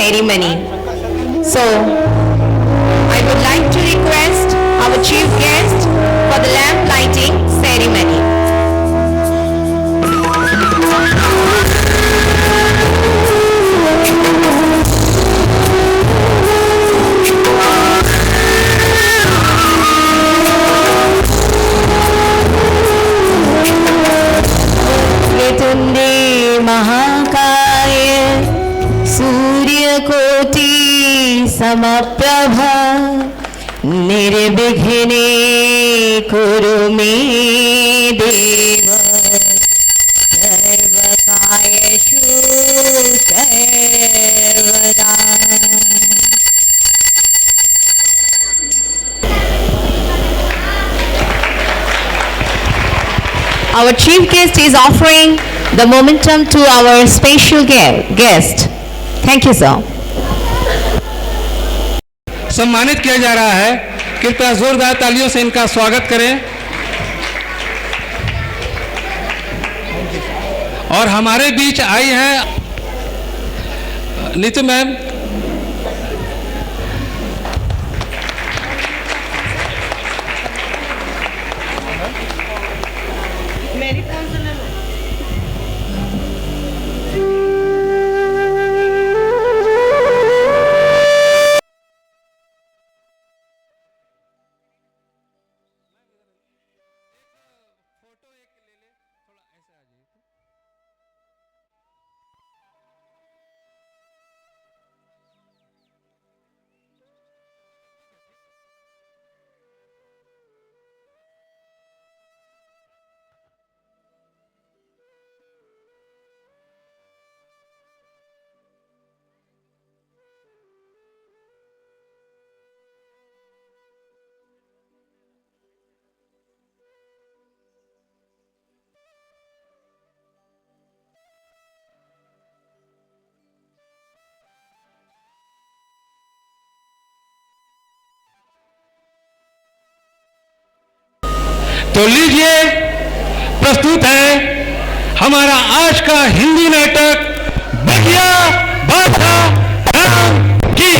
ceremony. So, I would like to request our chief guest for the lamp lighting ceremony. वक्रतुंडे महाकाय सूर्यकोटि समप्रभा निर्विघ्ने कुरु मे देव सर्वकार्येषु सर्वदा. Our chief guest is offering the momentum to our special guest. Thank you, sir. सम्मानित किया जा रहा है, कृपया जोरदार तालियों से इनका स्वागत करें. और हमारे बीच आई हैं नीतू मैम. तो लीजिए, प्रस्तुत है हमारा आज का हिंदी नाटक बढ़िया बादशाह राम की.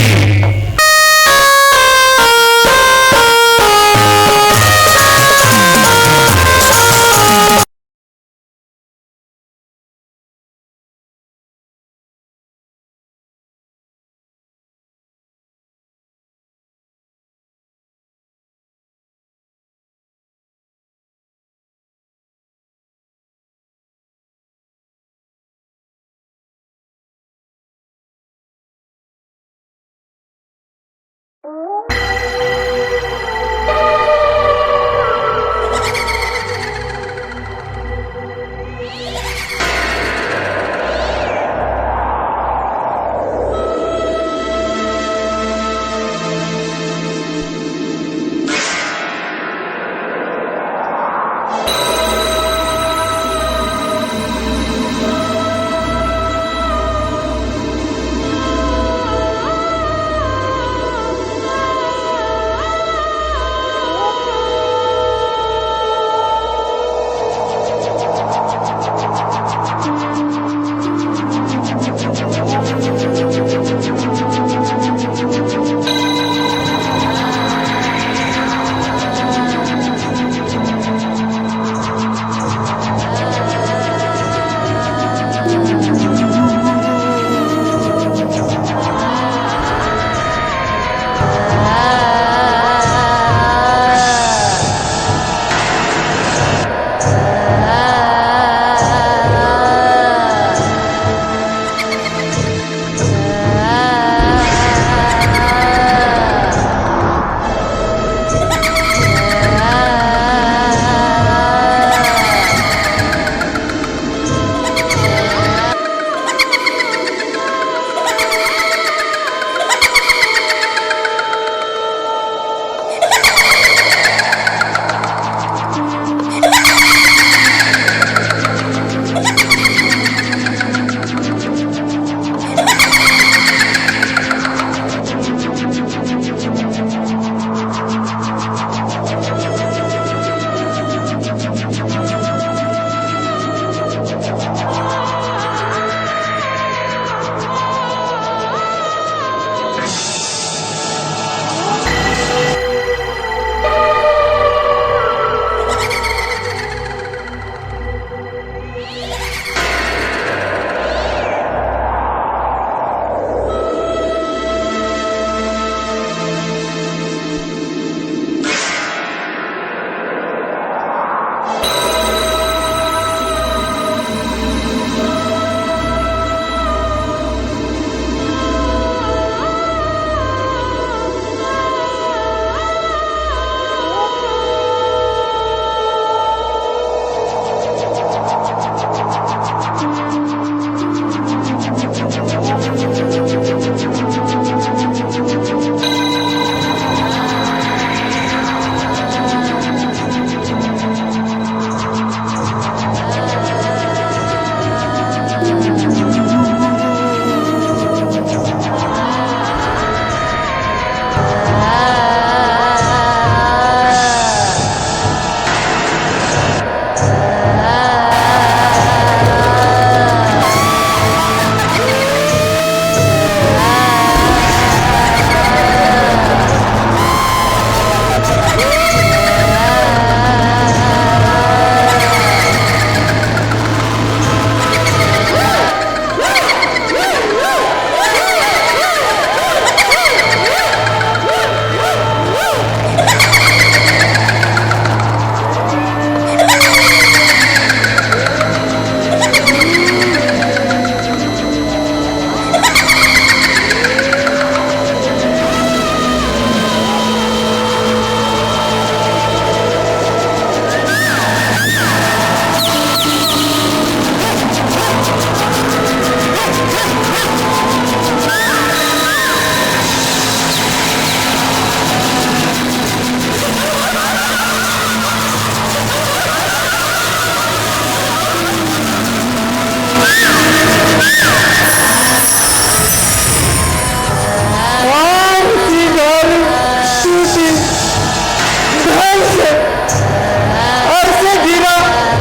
ऐसे गिरा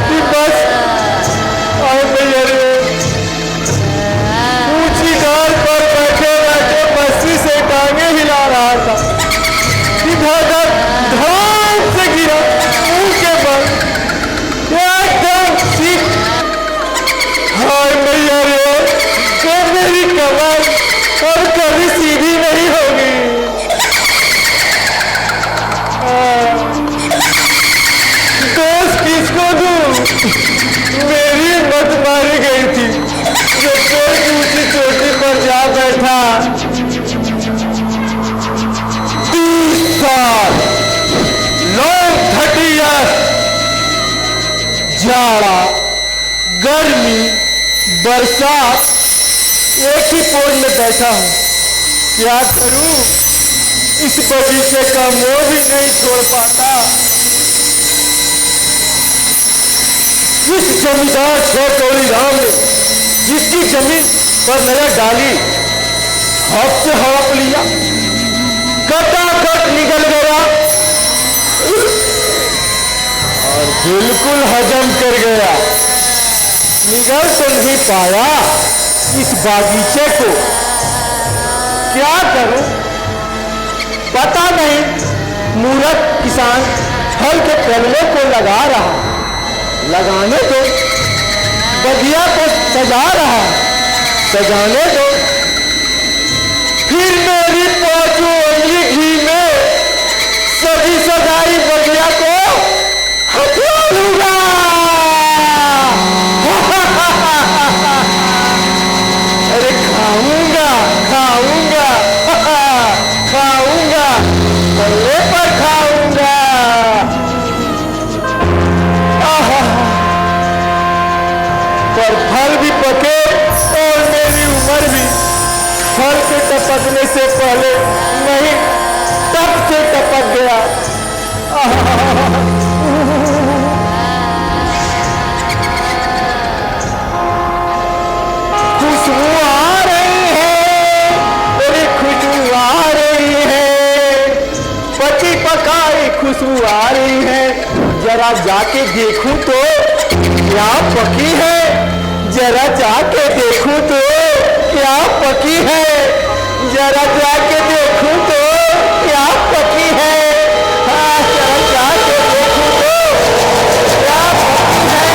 कि बस और भैया रे ऊंची डाल पर बैठे बैठे बस्ती से टांगे हिला रहा था कि धड़धड़ धड़ाम से गिरा मुंह के बल एकदम सीख। हाय भैया रे तो मेरी कमर अब कभी सीधी नहीं होगी। दोस्त किसको दूं? मेरी हिम्मत मारी गई थी जो कोई ऊंची चोटी पर जा बैठा। 30 साल लॉन्ग 30 years जाड़ा गर्मी बरसात एक ही पोज में बैठा हूँ। क्या करूं? इस बगीचे का मोह भी नहीं छोड़ पाता। इस जमींदार छोकरी राम ने जिसकी जमीन पर नजर डाली हाथ से हड़प लिया, कटाकट निकल गया और बिल्कुल हजम कर गया। निगल तो नहीं पाया इस बागीचे को। क्या करूं पता नहीं। मूर्ख किसान फल के पल्ले को लगा रहा, लगाने दो। बगिया को सजा रहा, सजाने दो। फिर मेरी पांचों उंगली घी में सभी सजाई बगिया को हटा लूंगा। अरे खाऊंगा खाऊंगा खाऊंगा पल्ले पर खाऊंगा। पर फल भी पके और मेरी उम्र भी फल के टपकने से पहले नहीं तब से टपक गया। खुशबू आ रही है, बड़ी खुशबू आ रही है, पकी पकाई खुशबू आ रही है। जरा जाके देखूं तो क्या पकी है, जरा जाके देखूं तो क्या पकी है, जरा जाके देखूं तो क्या पकी है। हाँ, जरा जाके देखूं तो क्या पकी है,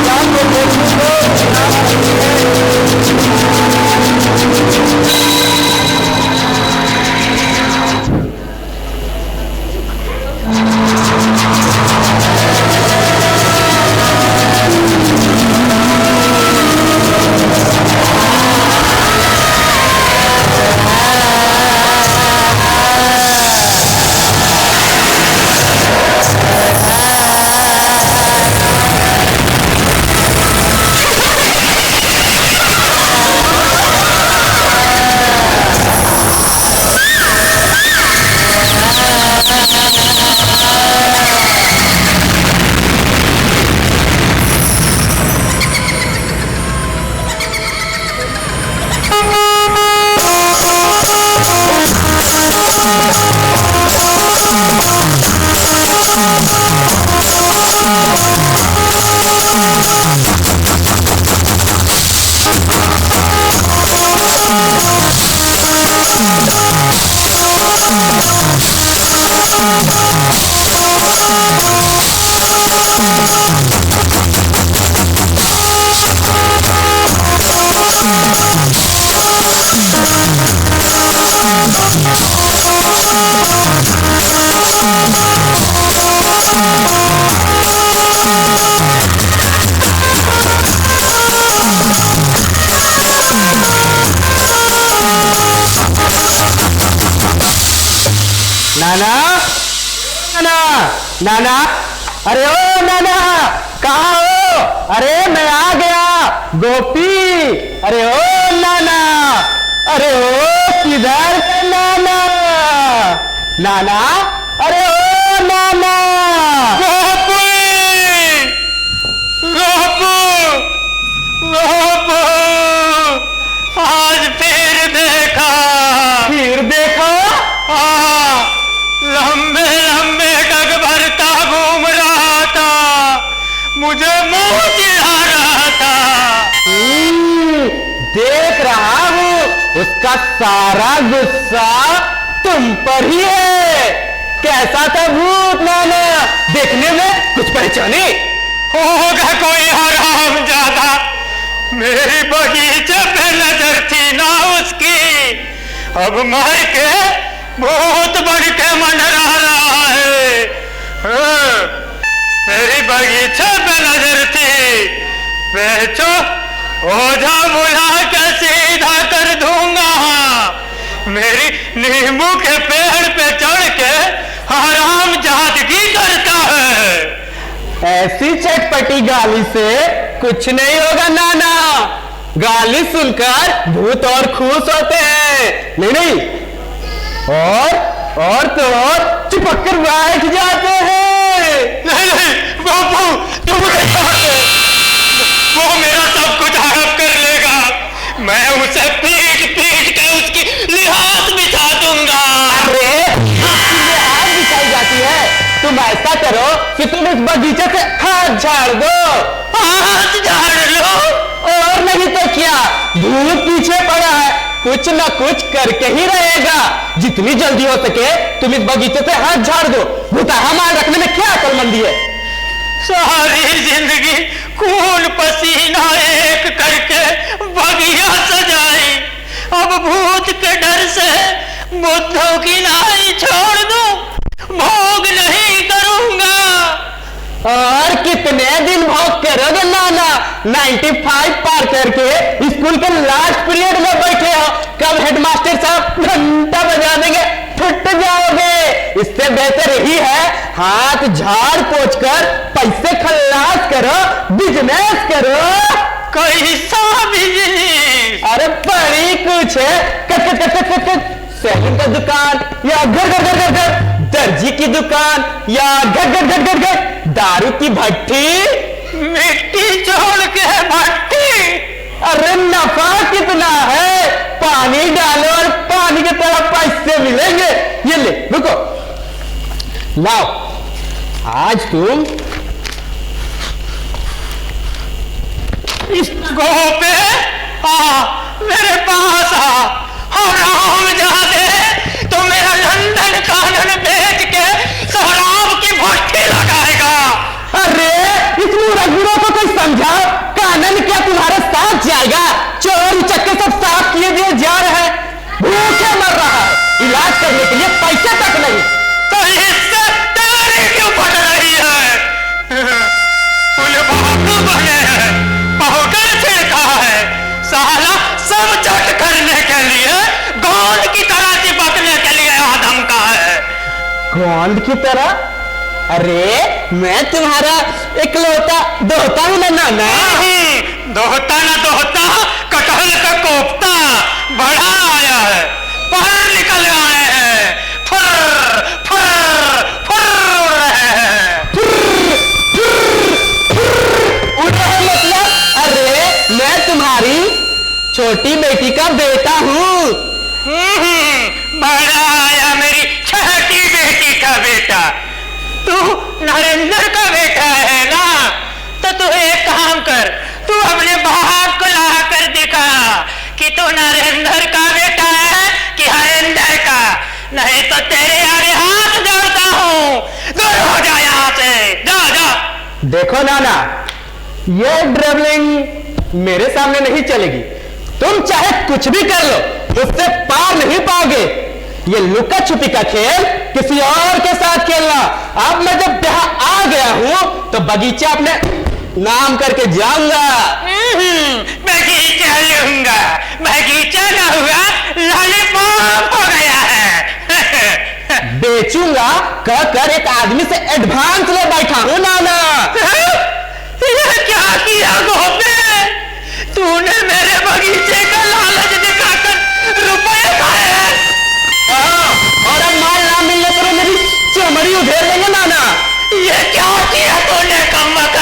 जाके देखूं तो क्या पकी है। नाना नाना नाना, अरे ओ नाना कहाँ हो? अरे मैं आ गया गोपी। अरे ओ नाना, अरे ओ किधर है नाना? नाना, अरे ओ नाना। गोपी, गोपू, गोपू, आज फिर देखा। फिर देखा? हाँ, लंबे लंबे डग सारा गुस्सा तुम पर ही है। कैसा था भूत नाना, देखने में कुछ पहचाने? होगा कोई हराम ज्यादा, मेरी बगीचे पे नजर थी ना उसकी, अब मर के भूत बन के मंडरा रहा है। हाँ, मेरी बगीचे पे नजर थी, बेचो ओझा बुला के सीधा कर दूंगा। मेरी नींबू के पेड़ पे चढ़ के हराम जादगी करता है। ऐसी चटपटी गाली से कुछ नहीं होगा नाना, गाली सुनकर भूत और खुश होते हैं। नहीं नहीं, और तो और चिपक कर बैठ जाते हैं। नहीं बाबू, तुम वो मेरा सब कुछ हड़प कर लेगा, मैं उसे पीट पीट के उसकी लिहाज बिछा दूंगा। अरे लिहाज बिछाई जाती है, तुम ऐसा करो कि तुम इस बगीचे से हाथ झाड़ दो। हाथ झाड़ लो? और नहीं तो क्या, भूत पीछे पड़ा है, कुछ ना कुछ करके ही रहेगा। जितनी जल्दी हो सके तुम इस बगीचे से हाथ झाड़ दो। भूताहा माल रखने में क्या अकलमंदी है? सारी जिंदगी खून पसीना एक करके बगिया सजाई, अब भूत के डर से बुद्धों की नाई छोड़ दूं, भोग नहीं करूंगा। और कितने दिन भोग करोगे नाना? 95 पार करके स्कूल के लास्ट पीरियड में बैठे हो, कब हेडमास्टर साहब घंटा बजा देंगे फुट जाओगे। इससे बेहतर यही है हाथ झाड़ पोंछ कर पैसे खल्लास करो, बिजनेस करो। कैसा बिजनेस? अरे बड़ी कुछ है, सैलून का दुकान, या घर दर्जी की दुकान, या घर दारू की भट्टी, मिट्टी जोड़ के भट्टी। अरे नफा कितना है, पानी डालो और पानी की तरह पैसे मिलेंगे। ये ले, रुको, लाओ, आज तुम इस गोपे मेरे पास हराम जादे, तो मेरा लंदन कानून बेच के शराब की भट्टी लगाएगा। अरे इस मुरगुरों को कोई समझाओ, कानन क्या तुम्हारे साथ जाएगा? चोर चक्के सब साफ किए दिए जा रहे हैं, भूखे मर रहा है, इलाज करने के लिए पैसे तक नहीं। तो इससे तेरी क्यों फट रही है? बाबू बने हैं, पाउडर फेंका है, साला सब चट करने के लिए गोंद की तरह चिपकने के लिए आदम का है। गोंद की तरह? अरे मैं तुम्हारा इकलौता दोहता हूं ना नाना। दोहता ना दोहता, कटहल का कोफ्ता बड़ा आया है, पर निकल आए हैं, फुर फुर फुर उड़ रहे हैं। उड़ रहे मतलब? अरे मैं तुम्हारी छोटी बेटी का बेटा हूँ। बड़ा आया मेरी छोटी बेटी का बेटा। तू नरेंद्र का बेटा है ना, तो तू एक काम कर, तू अपने बाप को ला कर दिखा कि तू नरेंद्र का बेटा है कि हरेंद्र का, नहीं तो तेरे आगे हाथ जोड़ता हूँ, दूर हो जा यहाँ से, जा जा। देखो नाना, ये ड्राइवलिंग मेरे सामने नहीं चलेगी। तुम चाहे कुछ भी कर लो, उससे पार नहीं पाओगे। ये लुका छुपी का खेल किसी और के साथ खेलना। अब मैं जब यहाँ आ गया हूँ तो बगीचा अपने नाम करके जाऊंगा। बगीचा लूंगा, बगीचा ना हुआ लॉलीपॉप हो गया है। बेचूंगा कह कर एक आदमी से एडवांस ले बैठा हूँ नाना। ये क्या किया गोपे? तूने मेरे बगीचे का लालच दिखाकर रुपए खाए हैं। और अब माल ना मिलने पर मेरी चमड़ी उधेड़ देंगे नाना। ये क्या किया तूने कमबख्त?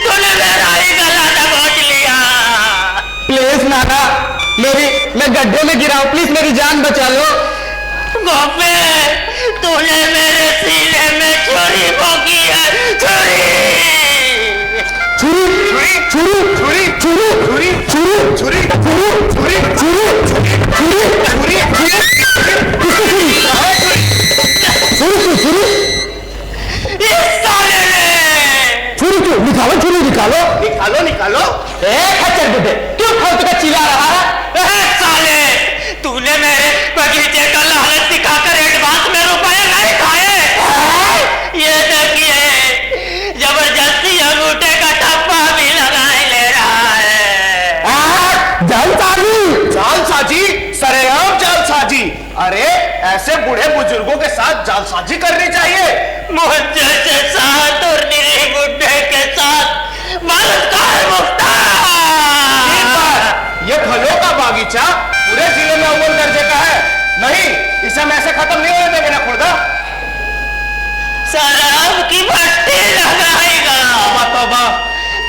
तूने मेरा ही गला दबोच लिया। प्लीज नाना, मैं गड्ढे में गिरा हूं, प्लीज मेरी जान बचा लो। गोपे, तूने मेरे सीने में छुरी भोंकी है, छुरी। छुरी निकालो। निकालो निकालो। खच्चर बुड्ढे, क्यों फालतू का चिल्ला रहा है? साले, तूने मेरे बगीचे का लालच दिखाकर एडवांस में रुपए नहीं खाए। ये देखिए, जबरदस्ती अंगूठे का ठप्पा भी लगाए ले रहा है। जालसाजी, जालसाजी, सरेआम जालसाजी। अरे ऐसे बूढ़े बुजुर्गों के साथ जालसाजी करनी चाहिए। मुझे से साथ और निरी बुड्ढे के साथ बलात्कार मुक्ता। ये फलों का बागीचा पूरे जिले में अव्वल दर्जे का है। नहीं, इसे हम ऐसे खत्म नहीं होने देंगे ना खुदा। शराब की भट्टी लगाएगा।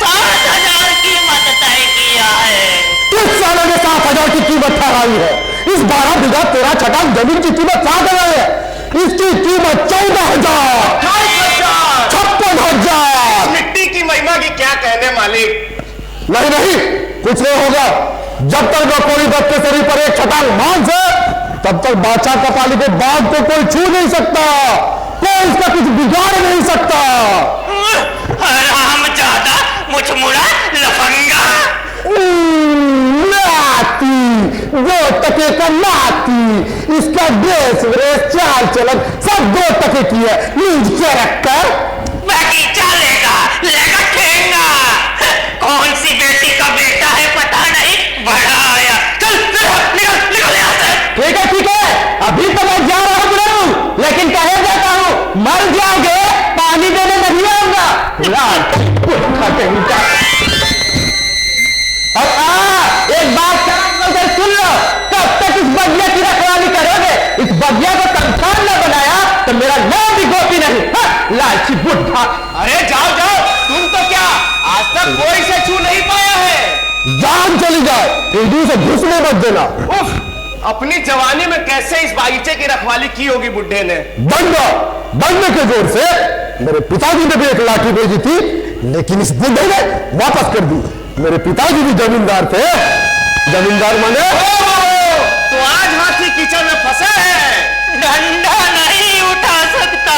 7,000 कीमत तय किया है। किस सालों ने 7,000 की कीमत ठहराई है? इस 12 बीघा 13 छटाक जमीन की कीमत 7,000 है। इसकी कीमत 14,000, 56,000। मिट्टी की महिमा की क्या कहने मालिक। नहीं नहीं, कुछ नहीं होगा। जब तक न कोई बच्चे शरीर पर एक छटाक मांस है, तब तक बादशाह कपाली के बाग को कोई छू नहीं सकता, कोई इसका कुछ बिगाड़ नहीं सकता। हरामजादा, मुझमुड़ा, लफंगा। नाती, दो टके का नाती, इसका ड्रेस व्रेस चाल चलन सब 2 टके की है। नींद के रखकर बगीचा लेगा, लेगा ठेंगा। कौन सी बेटी का बेटा है पता नहीं, बड़ा आया। चल निकल निकल यहाँ से। ठीक है, अभी तो मैं जा रहा हूँ, लेकिन कहे जाता हूँ, मर जाओगे, पानी देने नहीं आऊंगा। एक बात सुन लो, कब तक इस बगिया की रखवाली करोगे? इस बगिया को कंकाल न बनाया तो मेरा नाम भी गोपी नहीं। लालची बुढ़ा। अरे जाओ जाओ, तुम तो क्या आज तक कोई से छू नहीं पाया है। जान चली जाए, हिंदू से घुसने मत देना। उफ, अपनी जवानी में कैसे इस बागीचे की रखवाली की होगी बुड्ढे ने। दंड के जोर से मेरे पिताजी ने भी एक लाठी भेजी थी, लेकिन इस बुढ़े ने वापस कर दी। मेरे पिताजी भी जमींदार थे। जमींदार माने तो आज हाथी कीचड़ में फंसा है। डंडा नहीं उठा सकता।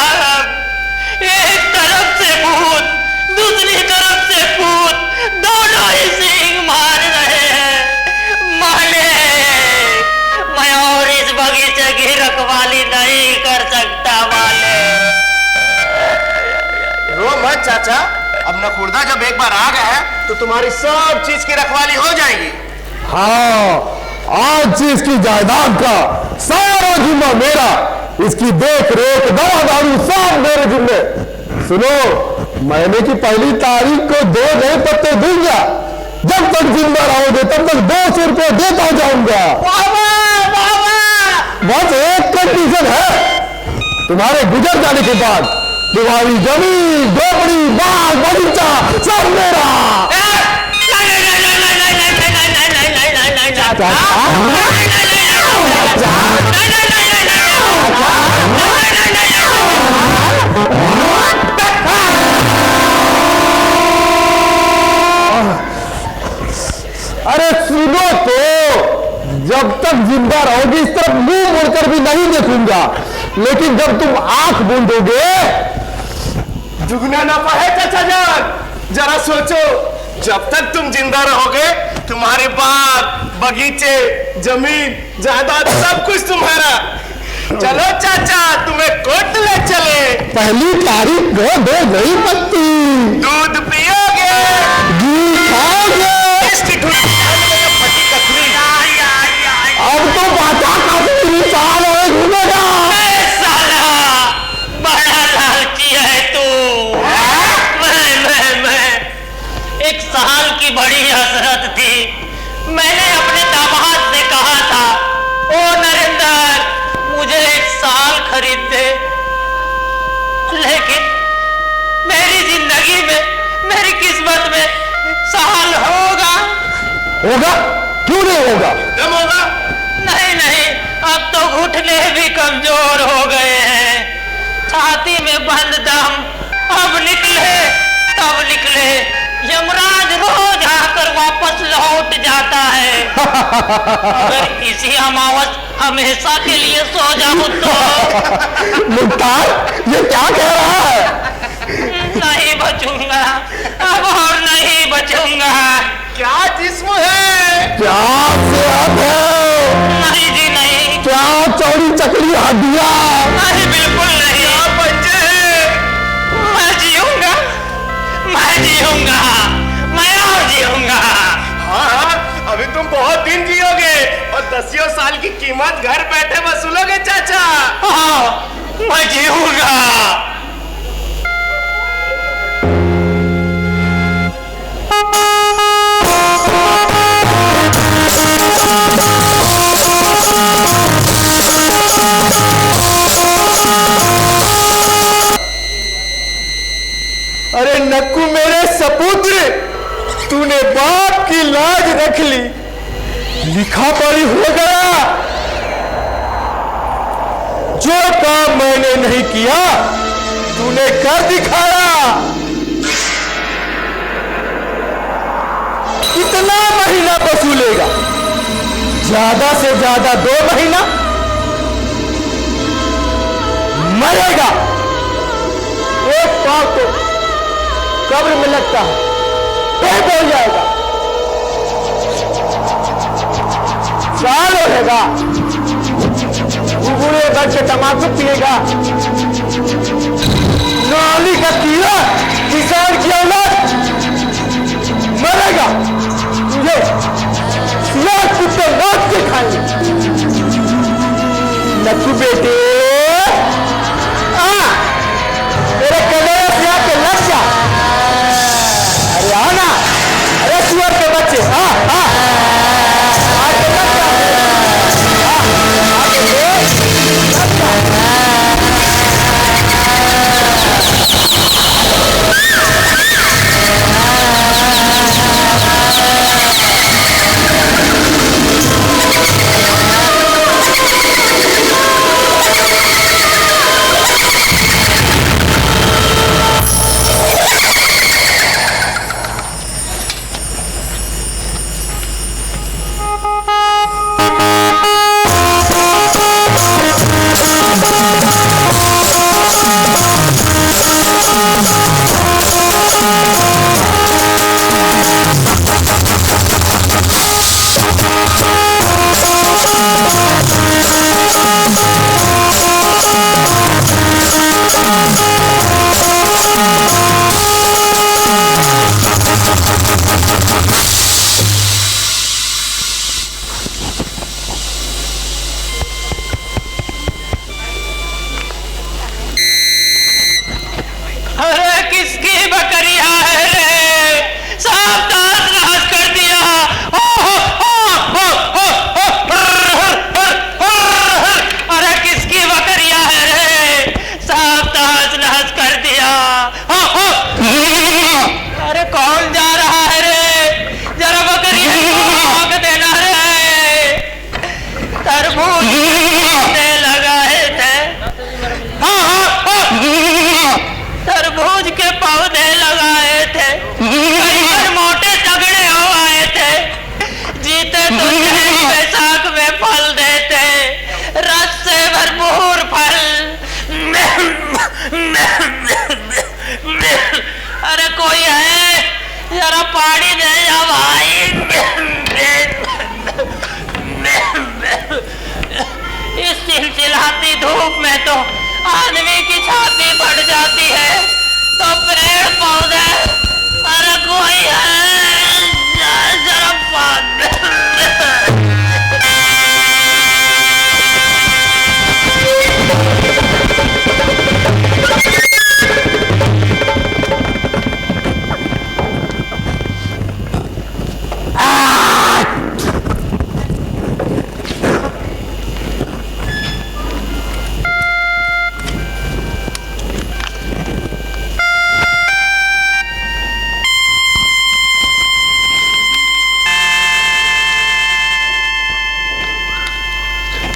एक तरफ से भूत, दूसरी तरफ से भूत, दोनों ही सींग मार रहे हैं। मालिक, मैं और इस बगीचे की रखवाली नहीं कर सकता मालिक। रो मत चाचा, अब नखुर्दा जब एक बार आ गया है तो तुम्हारी सब चीज की रखवाली हो जाएगी। हाँ, आज चीज की जायदाद का सारा जिम्मा मेरा। इसकी देख रेख, दवा दारू सब मेरे जिम्मे। सुनो, महीने की पहली तारीख को 2 नए पत्ते दूंगा। जब तक जिंदा रहोगे तब तक 200 रुपये देता जाऊंगा। बस एक कंडीशन है, तुम्हारे गुजर जाने के बाद तुम्हारी जमीन, झोपड़ी, बाग, बगीचा सब मेरा। अरे सुनो तो, जब तक जिंदा रहोगी इस तरफ मुंह मोड़कर भी नहीं देखूंगा, लेकिन जब तुम आंख बूंदोगे दुगना नफा है चाचा जान। जरा सोचो, जब तक तुम जिंदा रहोगे तुम्हारे बाग, बगीचे, जमीन, जायदाद सब कुछ तुम्हारा। चलो चाचा, तुम्हें कोर्ट ले चले। पहली तारीख को 2 नई पत्ती, दूध पियोगे, घी खाओगे। इसकी ठुड्डी फटी ककड़ी। अब तो बाटा काफी साल हो घूमेगा। साला, बड़ा लालची है तू। मैं 1 साल की बड़ी हसरत थी। मैंने अपने दामाद से कहा था, ओ नरेंद्र, मुझे 1 साल खरीद दे। लेकिन मेरी जिंदगी में, मेरी किस्मत में साल होगा। क्यों नहीं होगा? कब होगा? नहीं, अब तो घुटने भी कमजोर हो गए हैं। छाती में बंद दम अब निकले तब निकले। यमराज रोज आकर वापस लौट जाता है। अगर किसी अमावस हमेशा के लिए सो जाऊं तो मुख्तार, ये क्या कह रहा है? नहीं बचूंगा अब और नहीं क्या सेहत है? नहीं जी नहीं, क्या चौड़ी चकड़ी हड्डियां? नहीं बिल्कुल नहीं। मैं जीऊंगा, मैं जीऊंगा, मैं और जीऊंगा। हाँ, अभी तुम बहुत दिन जियोगे और 10 साल की कीमत घर बैठे वसूलोगे चाचा। हाँ, मैं जीऊंगा। अरे नक्कू मेरे सपुत्र, तूने बाप की लाज रख ली, लिखा पढ़ी हो गया। जो काम मैंने नहीं किया तूने कर दिखाया। कितना महीना वसूलेगा? ज्यादा से ज्यादा 2 महीना। मरेगा, एक पाव तो कब्र में लगता है, पेट हो जाएगा, साल रहेगा, घुघुरे गट के तमाकू पिएगा, नाली का कीड़ा, किसान की औलाद, मरेगा। तुझे सियार कुत्ते लौट के खाएंगे। नक्कू बेटे, मेरे कलेरे से आके लग जा। अरे आना, अरे सुअर के बच्चे, आके लग जा, आके लग जा। चिलचिलाती धूप में तो आदमी की छाती फट जाती है, तो पेड़ पौधे, अरे कोई है जरा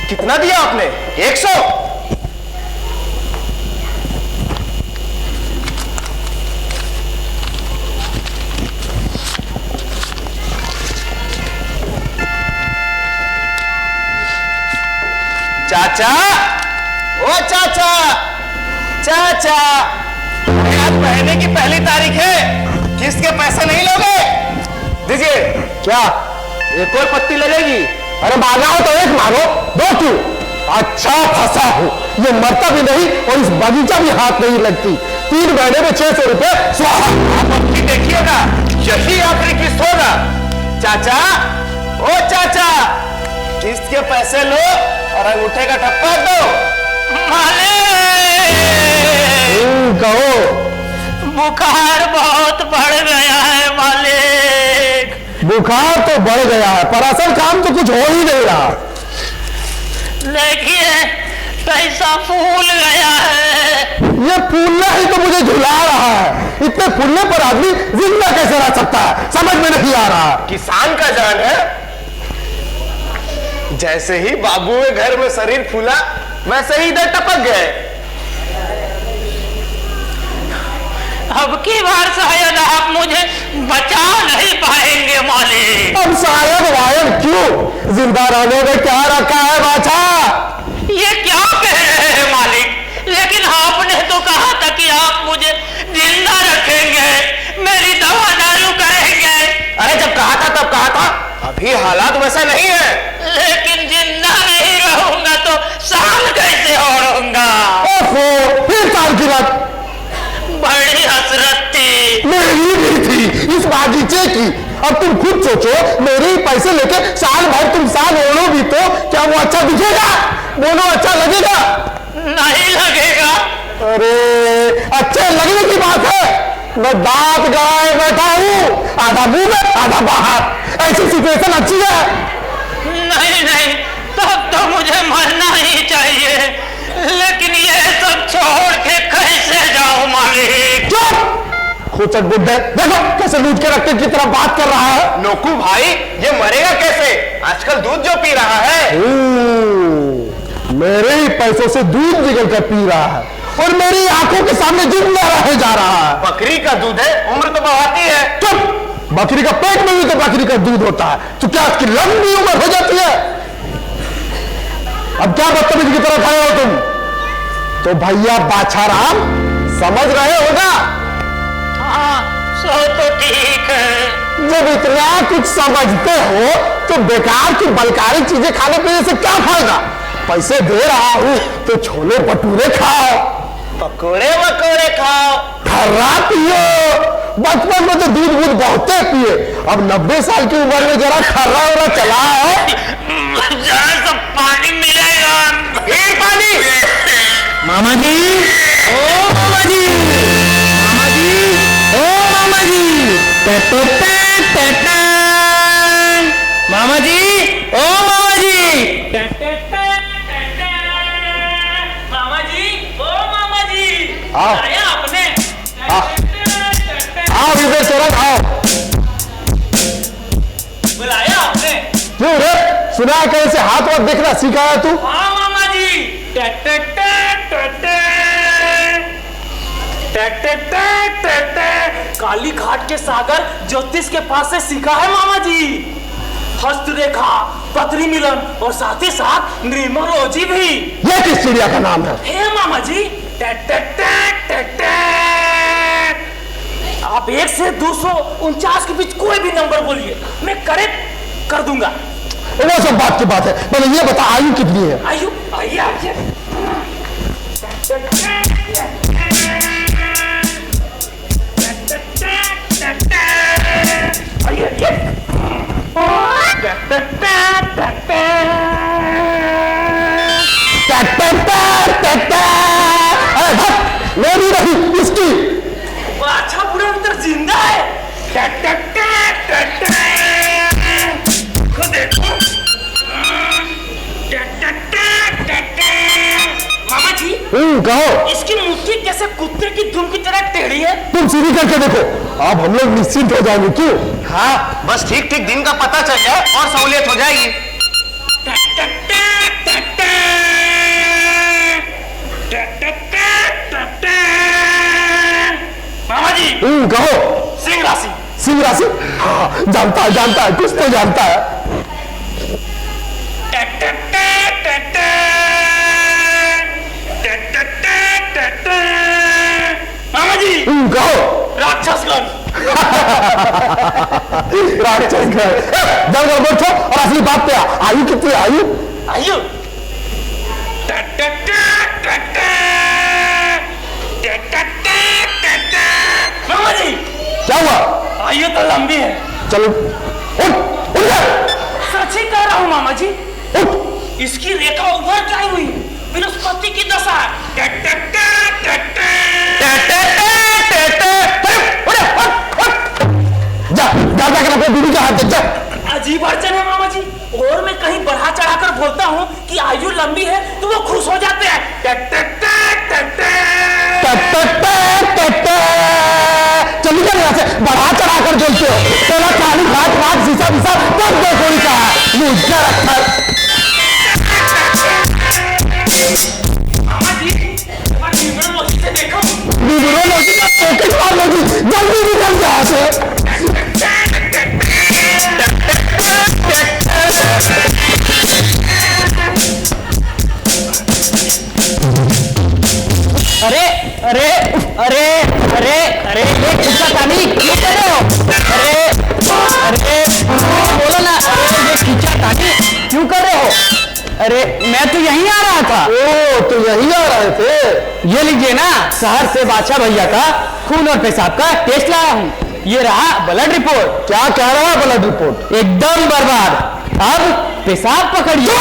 कितना दिया आपने? 100। चाचा, ओ चाचा, चाचा, अरे आज महीने की पहली तारीख है, किस्त के पैसे नहीं लोगे? दीजिए। क्या एक और पत्ती लगेगी। अरे मारना हो तो एक मारो, दो क्यों? अच्छा फंसा हूं, ये मरता भी नहीं और इस बगीचा भी हाथ नहीं लगती। 3 महीने में 600 रुपए स्वाहा। आप अपनी देखिएगा, यही आखिरी किस्त होगा। चाचा, ओ चाचा, किस्त के पैसे लो और अंगूठे का ठप्पा दो। कहो। बुखार बहुत बढ़ गया है मालिक। बुखार तो बढ़ गया है पर असल काम तो कुछ हो ही नहीं रहा। देखिए पैसा फूल गया है। ये फूलना ही तो मुझे झुला रहा है। इतने फूलने पर आदमी जिंदा कैसे रह सकता है, समझ में नहीं आ रहा। किसान का जान है। जैसे ही बाबू के घर में शरीर फूला वैसे ही इधर टपक गए। अब की बार शायद आप मुझे बचा नहीं पाएंगे मालिक। अब शायद वायद क्यों, जिंदा रहने में क्या रखा है बाछा? ये क्या कह रहे हैं मालिक? लेकिन आपने तो कहा था कि आप मुझे जिंदा रखेंगे, मेरी दवा दारू करेंगे। अरे जब कहा था तब कहा था, अभी हालात वैसा नहीं है। लेकिन जिंदा नहीं रहूंगा तो साल कैसे और रहूंगा? ओहो, फिर साल की रात। बड़ी हसरत थी। मेरी भी थी इस बागीचे की। अब तुम खुद सोचो, मेरे ही पैसे लेके साल भर तुम साल ओढ़ो भी तो क्या वो अच्छा दिखेगा? बोलो अच्छा लगेगा? नहीं लगेगा। अरे अच्छे लगने की बात है। मैं दांत गड़ाए बैठा हूँ, आधा मुंह में आधा बाहर। ऐसी सिचुएशन अच्छी है? नहीं नहीं, तब तो मुझे मरना ही चाहिए। लेकिन ये सब छोड़ के कैसे जाऊं मालिक? चुप! खोचक बुड्ढे, देखो कैसे लूट के रखते की तरह बात कर रहा है। नोकू भाई, ये मरेगा कैसे? आजकल दूध जो पी रहा है। मेरे ही पैसों से दूध निकल कर पी रहा है और मेरी आंखों के सामने जिंदा रहे जा रहा है। बकरी का दूध है, उम्र तो बढ़ाती है। चुप! बकरी का पेट में भी तो बकरी का दूध होता है, तो क्या उसकी लंबी उम्र हो जाती है? अब क्या बदतमीजी की तरह खड़े हो तुम? तो भैया बाछाराम समझ रहे हो ना? हाँ, सो तो ठीक है। जब इतना कुछ समझते हो तो बेकार की बलकारी चीजें खाने पीने से क्या फायदा? पैसे दे रहा हूं तो छोले भटूरे खाओ, पकोड़े वकोड़े खाओ, खर्रा पियो। बचपन में तो दूध वूध बहुते पिए, अब 90 साल की उम्र में जरा खर्रा वरा चला है। जरा सा पानी मिलेगा? फिर पानी। मामा जी, ओ मामा जी, मामा जी, ओ मामा जी, मामा जी, ओ मामा जी, मामा जी, ओ मामा जी, आओ। आया आपने? आओ इधर चला आओ। बुलाया आपने? क्यों रे, सुना है कैसे हाथ वाथ देखना सीखा है तू? हाँ मामा जी। काली घाट के सागर ज्योतिष के पास से सीखा है मामा जी। हस्तरेखा, पत्री मिलन और साथ ही साथ न्यूमरोलॉजी भी। ये किस चिड़िया का नाम है? हे मामा जी, आप 1 से 249 के बीच कोई भी नंबर बोलिए, मैं करेक्ट कर दूंगा। वो सब बात की बात है, पहले ये बता आयु कितनी है? आयु, आइए आइए। मेरी नहीं इसकी। अच्छा पूरा अंदर जिंदा है। देखो मामा जी, कहो। इसकी मुट्ठी कैसे कुत्ते की दुम की तरह टेढ़ी है? तुम सीधी करके देखो, अब हम लोग निश्चिंत हो जाएंगे। क्यों? हाँ, बस ठीक ठीक दिन का पता चल जाए और सहूलियत हो जाएगी। मामा जी, कहो। सिंह राशि। सिंह राशि? हाँ, जानता है कुछ तो जानता है। मामा जी, कहो। राक्षसगण। राक्षस घर जब बैठो और असली बात पे आयु कितनी आयु आयु मामा जी क्या हुआ आयु तो लंबी है। चलो उठ उठ जा सच ही कह रहा हूँ मामा जी, उठ इसकी रेखा उभर जाई हुई बृहस्पति की दशा। जा जा जाकर अपने बीवी का हाथ देख जा। अजीब अड़चन है मामा जी, और मैं कहीं बढ़ा चढ़ाकर बोलता हूँ कि आयु लंबी है तो वो खुश हो जाते हैं। चलिए यहाँ से बढ़ा चढ़ा कर बोलते हो, तेरा खाली हाथ हाथ शीशा विशा तब देखो ही कहा मुझका रखा। मामा जी न्यूमरोलॉजी से देखो। न्यूमरोलॉजी का पॉकेट मार लोगी, जल्दी निकल जा यहाँ से। अरे अरे अरे अरे अरे ये खिंचा तानी क्यों कर रहे हो? अरे अरे बोलो ना, अरे ये खिंचा तानी क्यों कर रहे हो? अरे मैं तो यहीं आ रहा था। ओ तो यहीं आ रहे थे। ये लीजिए ना, शहर से बादशाह भैया का खून और पेशाब का टेस्ट लाया हूँ। ये रहा ब्लड रिपोर्ट। क्या कह रहा है ब्लड रिपोर्ट? एकदम बर्बाद। अब पेशाब पकड़िए।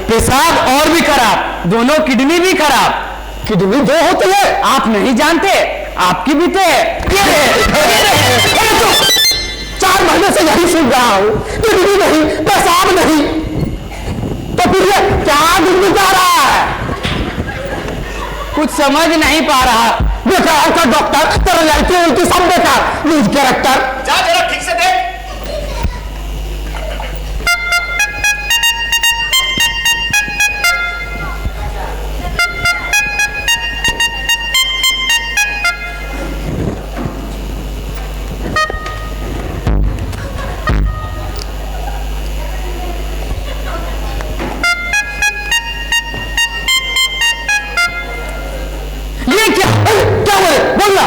पेशाब और भी खराब, दोनों किडनी भी खराब। किडनी दो होती है? आप नहीं जानते, आपकी भी थे। 4 महीने से यही सुन रहा हूँ, किडनी नहीं पेशाब नहीं, तो फिर ये क्या किडनी जा रहा है? कुछ समझ नहीं पा रहा। बेकार का डॉक्टर, तेरा लड़की उल्टी सब बेकार, न्यूज कैरेक्टर। जा जरा ठीक से देख। ये क्या बोले बोलना?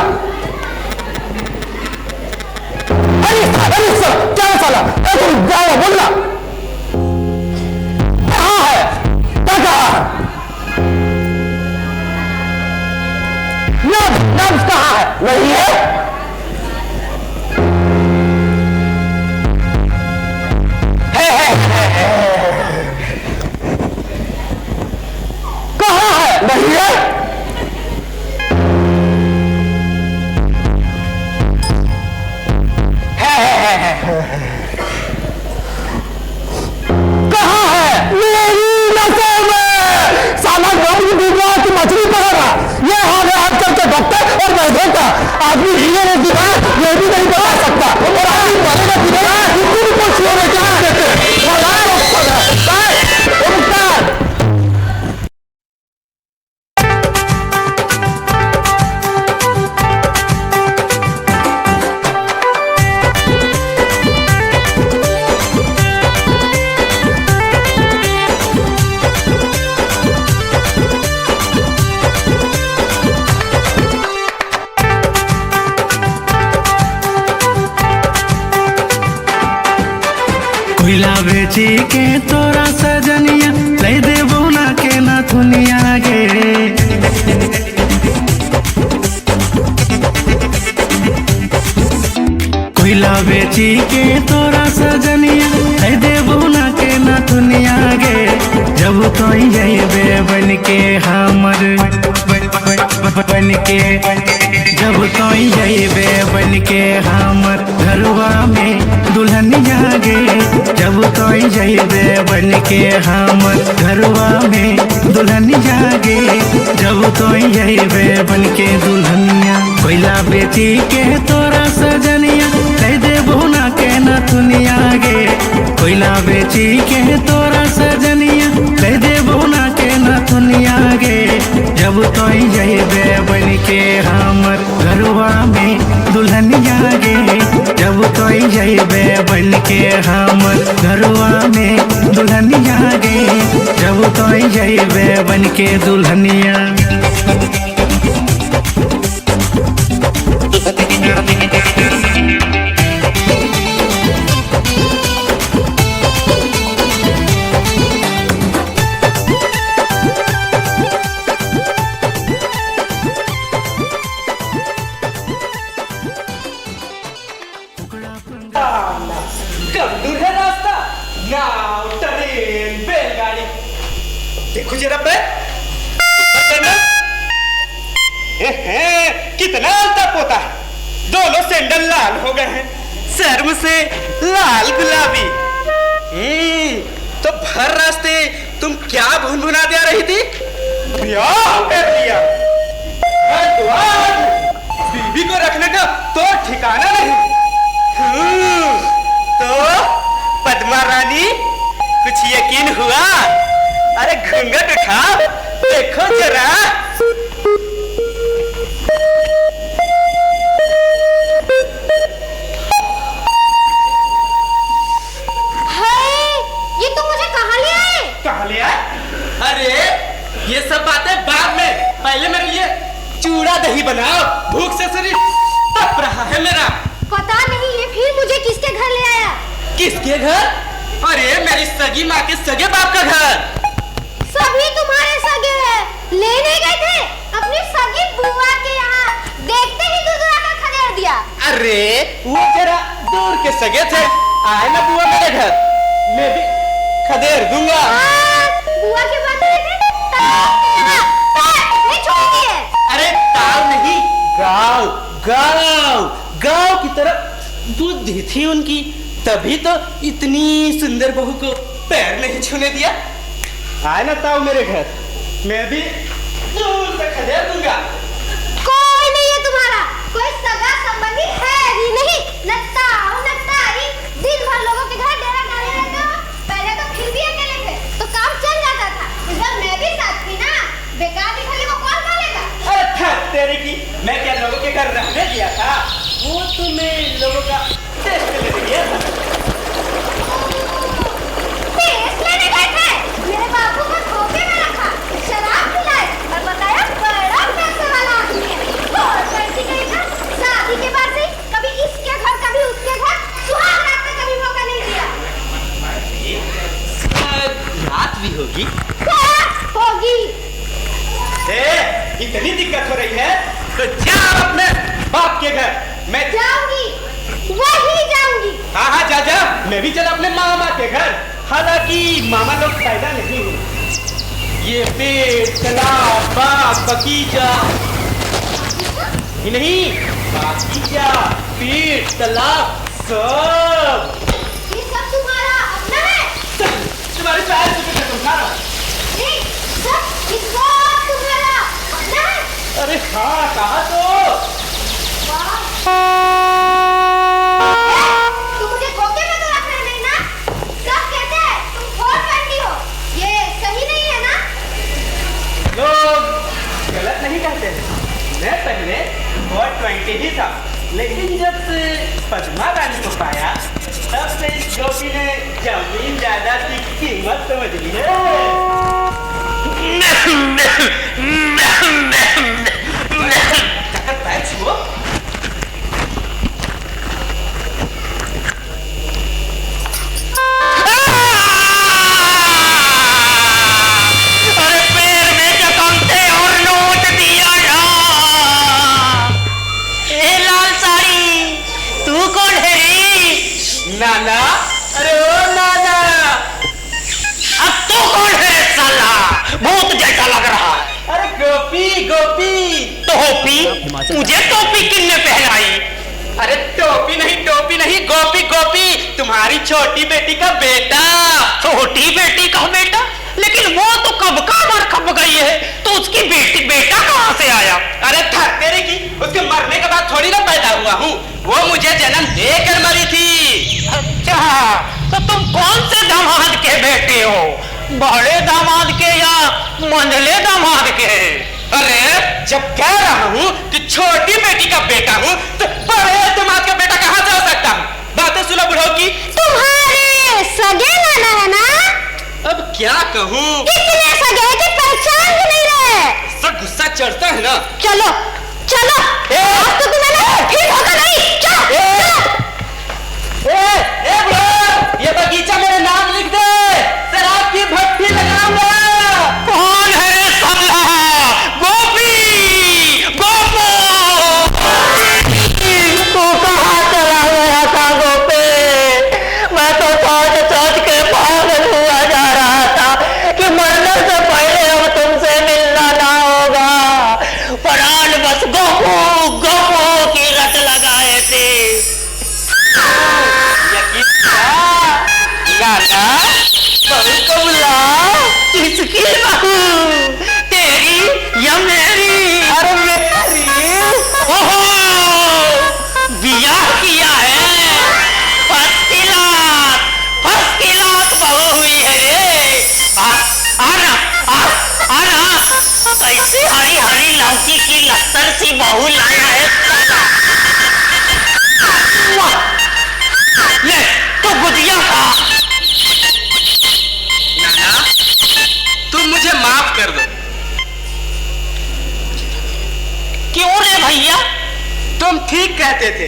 अरे सर क्या साला, जाओ बोलना। कहाँ है? क्या कहा? नब्ज कहाँ है? नहीं है? कहाँ है? नहीं है? कहाँ है? मेरी नसों में। साला गाँव की डूब रहा कि मछली पकड़ रहा। ये हाल है आजकल के डॉक्टर और वैद्यों का। आदमी जीने नहीं दिखा, ये भी नहीं बना सकता, और आदमी मरेगा दिखेगा इतनी भी कुछ हो रहे क्या देते कोयला बेची के तोरा सजनिया ले देबो ना के ना दुनिया गे। कोयला बेची के तोरा सजनिया ले देबो ना के ना दुनिया गे। जब कोई जाइबे बन के हमर बन के, जब कोई जाइबे बन के हमर घरवा में दुल्हनिया गे। जब कोई जाइबे बन के हमर घरवा में दुल्हनिया गे। जब कोई जाइबे बन के दुल्हनिया। कोयला बेची के तोरा सजनिया कह देबो ना के ना दुनिया गे। कोयला बेची के तोरा सजनिया कह देबो ना के ना दुनिया गे। जब कोई जाइबे बन के हमर घरवा में दुल्हनिया गे। जब कोई जाइबे बन के हमर घरवा में दुल्हनिया गे। जब कोई जाइबे बन के दुल्हनिया। नाव, ट्रेन, बैलगाड़ी। देखो जरा पे कितना अलता पोता है। दोनों सैंडल लाल हो गए हैं, शर्म से लाल गुलाबी। तो भर रास्ते तुम क्या भुनभुना दिया रही थी? ब्याह कर लिया। बीबी को रखने का तो ठिकाना नहीं। तो पद्मा रानी कुछ यकीन हुआ? अरे घूंघट उठाओ, देखो जरा। कहाँ ले आए? अरे ये सब बातें बाद में, पहले मेरे लिए चूड़ा दही बनाओ। भूख से शरीर तप रहा है मेरा। पता नहीं ये फिर मुझे किसके घर ले आया? किसके घर? अरे मेरी सगी माँ के सगे बाप का घर। सभी तुम्हारे सगे हैं। लेने गए थे अपनी सगी बुआ के यहाँ, देखते ही दूसरा का खदेड़ दिया। अरे वो जरा दूर के सगे थे। आए ना बुआ मेरे घर, मैं भी खदेड़ दूंगा। बुआ की बात नहीं छोड़ेंगे। अरे ताव नहीं, गाँव गाँव गाँव की तरफ बुद्धि थी उनकी, तभी तो इतनी सुंदर बहू को पैर नहीं छूने दिया। आए ना ताऊ मेरे घर, मैं भी दूर से खदेड़ दूंगा। कोई नहीं है तुम्हारा, कोई सगा संबंधी है ही नहीं। न ताऊ न ताई, दिन भर लोगों के घर डेरा डाले रहते हो। पहले तो फिर भी अकेले थे तो काम चल जाता था, इस बार मैं भी साथ थी ना। बेकार की खाली को कौन पालेगा? अच्छा तेरे की, मैं क्या लोगों के घर रहने दिया था? वो तुम्हें लोगों का टेस्ट लेने गया था। टेस्ट लेने गए थे? मेरे बाबू को धोखे में रखा, शराब पिलाई और बताया बड़ा पैसे वाला आदमी है। और कैसी कहेगा, शादी के बाद से कभी इसके घर कभी उसके घर, सुहाग रात में कभी मौका नहीं दिया। रात भी होगी। क्या होगी? इतनी दिक्कत हो रही है तो जा अपने बाप के घर। मैं जाऊंगी, वही जाऊंगी। हाँ हाँ जा जा, मैं भी चला अपने मामा के घर। हालांकि मामा लोग पैदा नहीं हुए। ये पेड़, तालाब, बाग, बगीचा ही नहीं, बगीचा, पेड़, तालाब सब ये सब तुम्हारा अपना है? तुम्हारे पैर से तुम्हारा। नहीं, ये सब तुम्हारा अपना है? अरे हाँ, कहा तो। तुम मुझे धोखे में तो रखना नहीं ना? सब कहते हैं तुम खोट करती हो, ये सही नहीं है ना? लोग गलत नहीं कहते हैं। मैं पहले 420 ही था, लेकिन जब से पद्मा रानी को पाया तब से इस गोपी ने जमीन जायदाद की कीमत समझ ली है। पैर छुओ। अरे पैर में जकमते और नोच दिया ना। ए लाल साड़ी, तू कौन है रे? नाना, अरे ओ नाना। अब तू कौन है साला? भूत जैसा लग रहा है। अरे गोपी गोपी। टोपी? मुझे टोपी किसने पहनाई? अरे टोपी नहीं गोपी गोपी, तुम्हारी छोटी बेटी का बेटा। छोटी बेटी का बेटा? लेकिन वो तो कब का मर खप गई है, तो उसकी बेटा कहाँ से आया? अरे तेरे की, उसके मरने के बाद थोड़ी ना पैदा हुआ हूँ, वो मुझे जन्म देकर मरी थी। अच्छा, तो तुम कौन से दामाद के बेटे हो? बड़े दामाद के या मंझले दामाद के? अरे जब कह रहा हूँ कि छोटी बेटी का बेटा हूँ, तो बड़े दामाद का बेटा कहाँ से हो सकता हूँ? बातें सुनो बुढ़ो की। तुम्हारे सगे नाना है ना? अब क्या कहूँ? इतने सगे कि पहचान भी नहीं रहे। सब गुस्सा चढ़ता है ना। चलो चलो, आज तो तुम्हें ठीक होगा नहीं। चलो बुढ़ो, ये बगीचा मेरे नाम लिख दे, शराब की भट्टी लगाऊंगा। कौन है साला? गोपी, गोपो! तू कहाँ चला गया था गोपी? मैं तो सोच सोच के बहुत बहू लाया है साला। ले तो गुजिया खा। नाना तुम मुझे माफ कर दो। क्यों रे भैया? तुम ठीक कहते थे,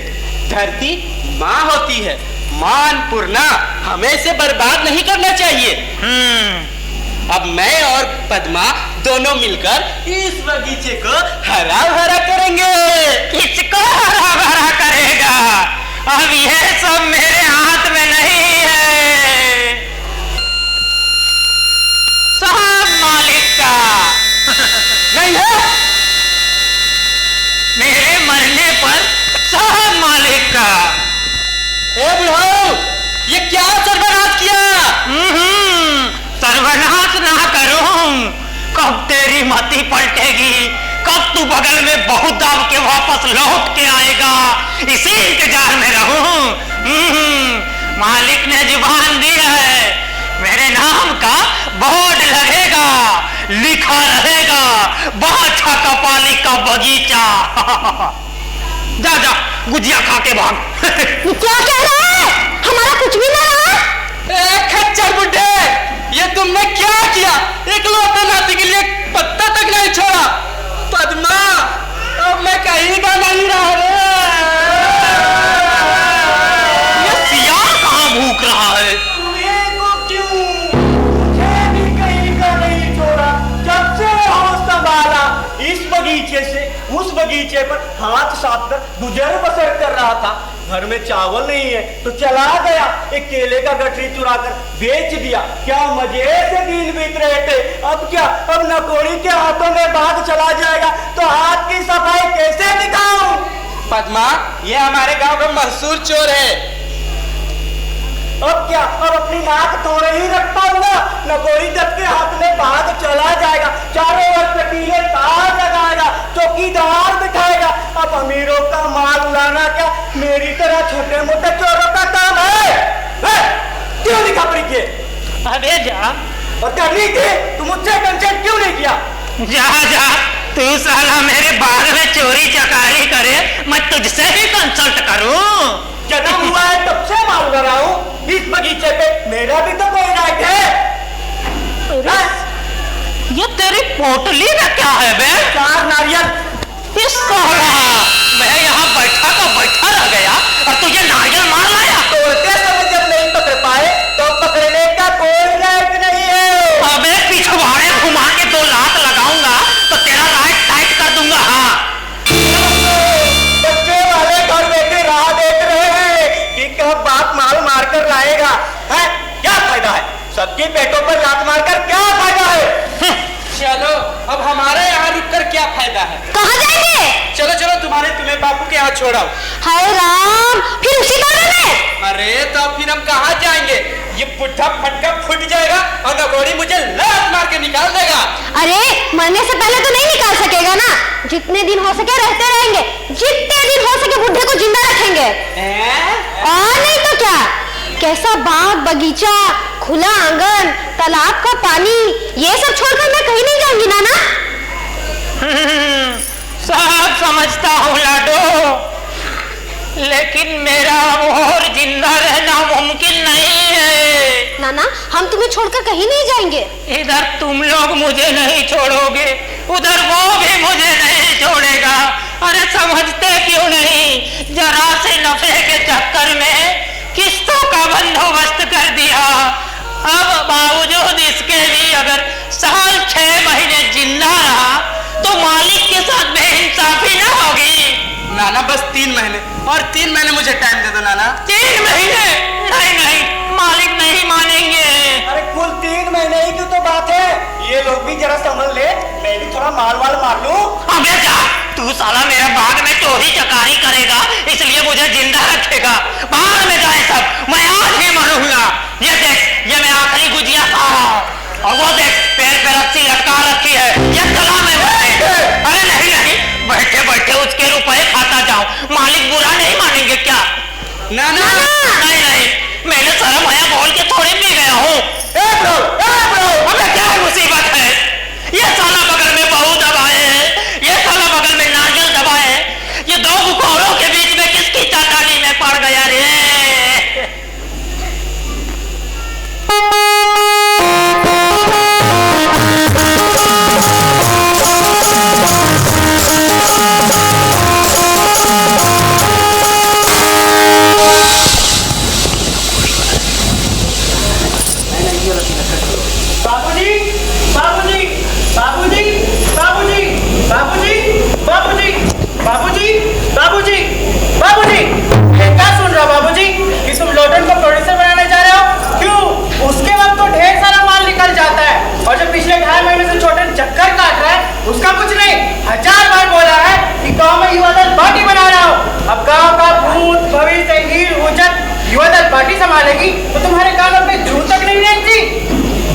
धरती माँ होती है, मान पूर्णा हमें से बर्बाद नहीं करना चाहिए। अब मैं और पद्मा दोनों मिलकर इस बगीचे को हरा भरा करेंगे। किसको हरा भरा करेगा? अब यह सब मेरे हाथ में नहीं है, सब मालिक का। नहीं है? मेरे मरने पर सब मालिक का। ए बुढ़ाओ, ये क्या सर्वनाश किया? सर्वनाश ना करूं, कब तेरी मति पलटेगी, कब तू बगल में बहुत दाब के वापस लौट के आएगा, इसी इंतजार में रहूं। मालिक ने जुबान दी है, मेरे नाम का बोर्ड लगेगा, लिखा रहेगा बादशाह का पाली का बगीचा। जा जा गुजिया खा के भाग। क्या कह रहा है? हमारा कुछ भी ना रहा। खच्चर बुड्ढे, ये तुमने क्या किया? इकलौते नाती के लिए पत्ता तक नहीं छोड़ा। पद्मा, अब मैं कहीं का नहीं रहा रे। ये सियार कहाँ भूख रहा है? तुम्हें को क्यों? मुझे भी कहीं का नहीं छोड़ा। जब से होश संभाला, इस बगीचे से उस बगीचे पर हाथ साफ कर गुजर बसर कर रहा था। घर में चावल नहीं है तो चला गया, एक केले का गठरी चुरा कर बेच दिया। क्या मजे से दिन बीत रहे थे। अब क्या, अब नकोड़ी के हाथों में बाघ चला जाएगा तो हाथ की सफाई कैसे दिखाऊं? पद्मा, ये हमारे गांव का मशहूर चोर है। अब क्या, अब अपनी नाक थोड़े ही रख पाऊंगा। नकोड़ी दत्त के हाथ में बाघ चला जाएगा, चारों ओर कटीले तार लगाएगा, चौकीदार बिठाएगा। अब अमीरों का माल उड़ाना क्या मेरी तरह छोटे मोटे चोरों का काम है? क्यों नहीं खबरी किए? अबे जा और करनी थी तो मुझसे कंसेंट क्यों नहीं किया? जा जा, तू साला मेरे बाग में चोरी चकारी करे, मैं तुझसे ही कंसल्ट करूं। जन्म हुआ है तब से माल उड़ा रहा हूँ। इस बगीचे पे मेरा भी तो कोई राइट है। ये तेरी पोटली में क्या है बे? 4 नारियल। इस साला, मैं यहाँ बैठा का बैठा रह गया और तुझे नारियल मार लाया। तोड़ते समय जब नहीं पकड़ पाए तो पकड़ने का कोई राइट नहीं है। अबे पिछवाड़े घुमा के 2 लात लगाऊंगा तो तेरा राइट टाइट कर दूंगा। हाँ, बच्चे वाले घर बैठे राह देख रहे हैं कि कब बाप माल मार कर लाएगा। है क्या फायदा है? सबके पेटों पर लात मारकर क्या फायदा है? चलो, अब हमारे यहाँ रुककर क्या फायदा है? कहाँ जाएंगे? चलो चलो, तुम्हें बापू के यहाँ छोड़ाओ। हाय राम, फिर उसी गाने में? अरे तो फिर हम कहाँ जाएंगे? ये पुट्ठा फटका फूट जाएगा और नकोड़ी मुझे लात मार के निकाल देगा। अरे मरने से पहले तो नहीं निकाल सकेगा ना। जितने दिन हो सके रहते रहेंगे, जितने दिन हो सके बुढ़े को जिंदा रखेंगे। और नहीं तो क्या। कैसा बाग बगीचा, खुला आंगन, तालाब का पानी, ये सब छोड़कर मैं कहीं नहीं जाऊंगी नाना। सब समझता हूँ लाडो, लेकिन मेरा और जिंदा रहना मुमकिन नहीं है। नाना, हम तुम्हें छोड़कर कहीं नहीं जाएंगे। इधर तुम लोग मुझे नहीं छोड़ोगे, उधर वो भी मुझे नहीं छोड़ेगा। अरे समझते क्यों नहीं? जरा से नफे के चक्कर में किस्तों का बंदोबस्त कर दिया। अब बावजूद इसके भी अगर 6 महीने जिंदा रहा तो मालिक के साथ बेइंसाफी ना होगी। नाना बस 3 महीने और 3 महीने मुझे टाइम दे दो नाना। 3 महीने? नहीं नहीं, मालिक नहीं मानेंगे। अरे कुल 3 महीने ही की तो बात है। ये लोग भी जरा समझ ले, मैं भी थोड़ा माल वाल मार लूं। अबे जा, तू साला मेरे बाग में चोरी चकारी करेगा इसलिए मुझे जिंदा रखेगा। बाहर में जाए सब, मैं आज ही मरूंगा। ये देख, ये मैं आखिरी गुजिया खा रहा हूँ और वो देख पैर पे रस्सी लटका रखी है, ये गला में बैठे। अरे नहीं नहीं, बैठे बैठे उसके रुपए खाता जाओ, मालिक बुरा नहीं मानेंगे क्या? नाना नहीं नहीं, मैंने शर्म आया बोल के थोड़ी पी गया हूँ। अबे क्या मुसीबत है? ये साला बगल में बहू दबाए है, ये साला बगल में नारियल दबाए है,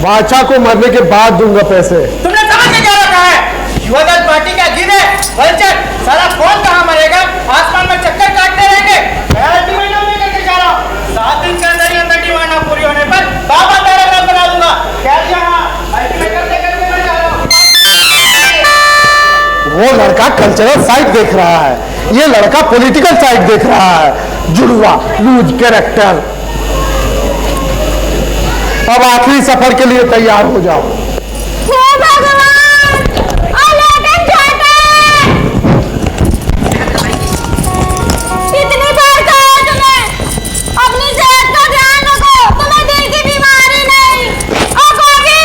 बादशाह को मरने के बाद दूंगा पैसे। तुमने समझ में क्या रखा है? युवदल पार्टी का दिन है, बलचट सारा कौन कहाँ मरेगा? आसमान में चक्कर काटते रहेंगे। मैं अल्टीमेटम लेकर के जा रहा हूँ, 7 दिन के अंदर ही अंदर डिमांड ना पूरी होने पर बाबा पैराग्राफ बना दूंगा। क्या अल्टीमेटम लेकर के मैं जा रहा हूँ। वो लड़का कल्चरल साइड देख रहा है, ये लड़का पॉलिटिकल साइड देख रहा है। जुड़वा लूज कैरेक्टर। अब आखिरी सफर के लिए तैयार हो जाओ। हे भगवान, अलादीन जाता है। इतनी बार कहा तुम्हें अपनी सेहत का ध्यान रखो, तुम्हें दिल की बीमारी नहीं। ओ कॉफी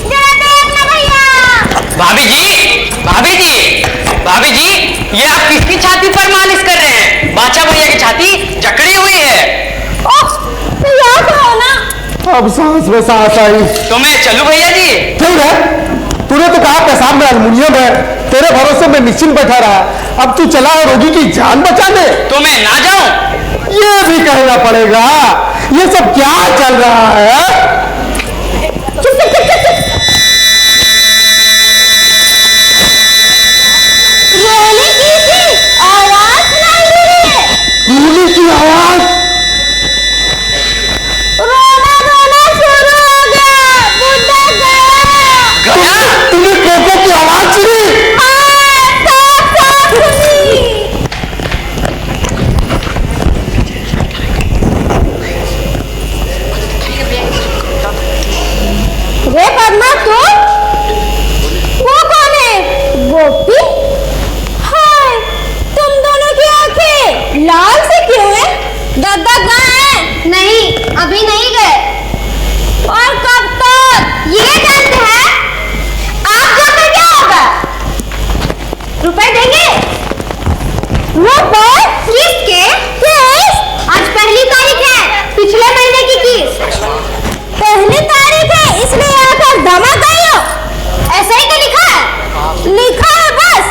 जरा देखना भैया। भाभी जी, ये आप किसकी छाती पर मालिश कर रहे हैं? बादशाह भैया की छाती जकड़ी हुई है। ओह, यार कहो ना। अब सांस में सांस आई। तो मैं चलूं भैया जी? ठीक है, तूने तो कहा पेशाब में अल्मुनियम है, तेरे भरोसे में निश्चिंत बैठा रहा। अब तू चला है रोगी की जान बचाने। तो मैं ना जाऊं? ये भी कहना पड़ेगा। ये सब क्या चल रहा है? रोने की थी, आवाज सुनाई दे रही है। रोने की आवाज? रोना शुरू हो गया, बुड्ढा गया। तूने कोको की आवाज सुनी? साफ सुनी। रे पद्मा, तू वो कौन है? गोपी? हाय, तुम दोनों की आंखें लाल से क्यों है? दादा कहाँ है? नहीं, अभी नहीं गए। और कब तक? ये जानते हैं? आप जाकर क्या होगा? रुपए देंगे? रुपए? किसके? किस? आज पहली तारीख है, पिछले महीने की किस? पहली तारीख है इसलिए आकर धमक आई हो? ऐसा ही तो लिखा है। लिखा है बस।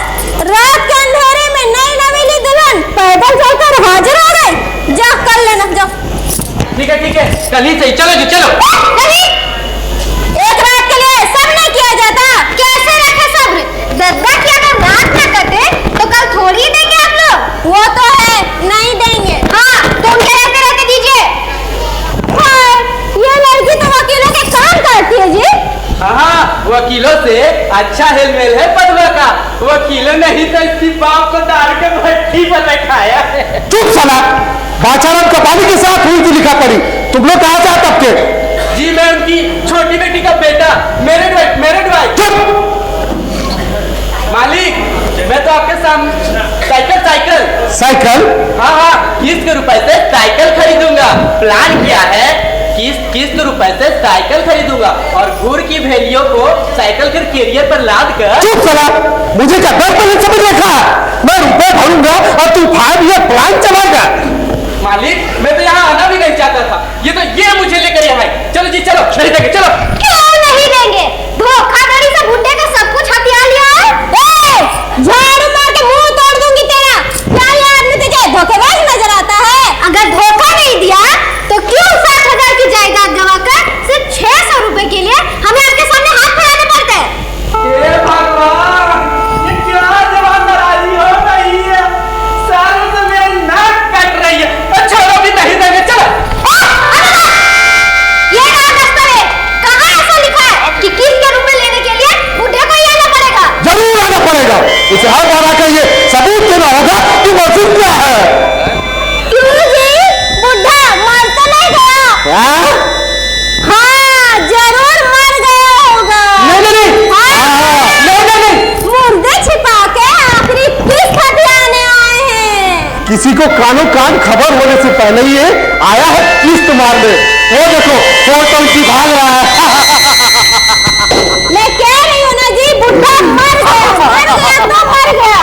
रात के अंधेरे में नई नवेली दुल्हन पैदल चलकर हाजिर हो गई। जा कर लेना, जाओ। ठीक है, कल ही सही। चलो जी, चलो। नहीं, एक रात के लिए सब नहीं किया जाता। कैसे रखे सब्र? दद्दा की अगर रात ना कटे तो कल थोड़ी ही देंगे आप लोग। वो तो है, नहीं देंगे। हाँ, तुम क्या रहते रहते दीजिए। हाँ, ये लड़की तो वकीलों के काम करती है जी। हाँ, वकीलों से अच्छा हेलमेल है पदवा का। वकीलों ने ही तो इसकी बाप को दारू के भट्टी पर बैठाया है। चुप साला, बाचाराम कपाली के साथ हुई थी लिखा पड़ी। तुम लोग कहाँ से आते अब के? जी मैं उनकी छोटी बेटी का बेटा, मेरे भाई। चुप। मालिक, मैं तो आपके सामने साइकिल। हाँ, किस्त के रुपए से साइकिल खरीदूंगा। प्लान किया है, किस्त रुपए से साइकिल खरीदूंगा और गुड़ की भेलियों को साइकिल के कैरियर पर लाद कर। चुप साला, मुझे क्या 10% समझ रखा? मैं रुपए भरूंगा और तू 5 ईयर प्लान चलाएगा। मालिक, मैं तो यहाँ आना भी नहीं चाहता था। ये मुझे लेकर यहाँ आए। चलो जी, चलो नहीं देंगे, चलो। क्यों नहीं देंगे? धोखाधड़ी से बुड्ढे का सब कुछ हथिया लिया है। झाड़ू मार के मुंह तोड़ दूंगी तेरा। क्या ये आदमी तुझे धोखेबाज नजर आता है? अगर धोखा नहीं दिया तो क्यों 60,000 की जायदाद गवाकर सिर्फ 600 रुपए के लिए हमें आपके सामने हाथ फैलाने पड़ते हैं? हे भगवान, ये क्या जवानदारी हो रही है? सालों से मेरी नाक कट रही है। छोड़ो भी नहीं देंगे, चलो। ये रहा दस्तावेज। कहाँ ऐसा लिखा है कि किस्त के रुपए लेने के लिए बुड्ढे को ही आना पड़ेगा? जरूर आना पड़ेगा। इसे हर बार आकर ये सबूत देना होगा कि मौजूद क्या है। क्यों जी? बुड्ढा मर तो नहीं गया? हाँ, जरूर मर गया होगा। नहीं। नहीं। मुर्दे छिपा के आखिरी किस्त हथियाने आए हैं। किसी को कानो कान खबर होने से पहले ही ये आया है किस्त मारने। वो देखो, 420 भाग रहा है। मैं कह रही हूँ ना जी, बुड्ढा मर गया तो मर गया।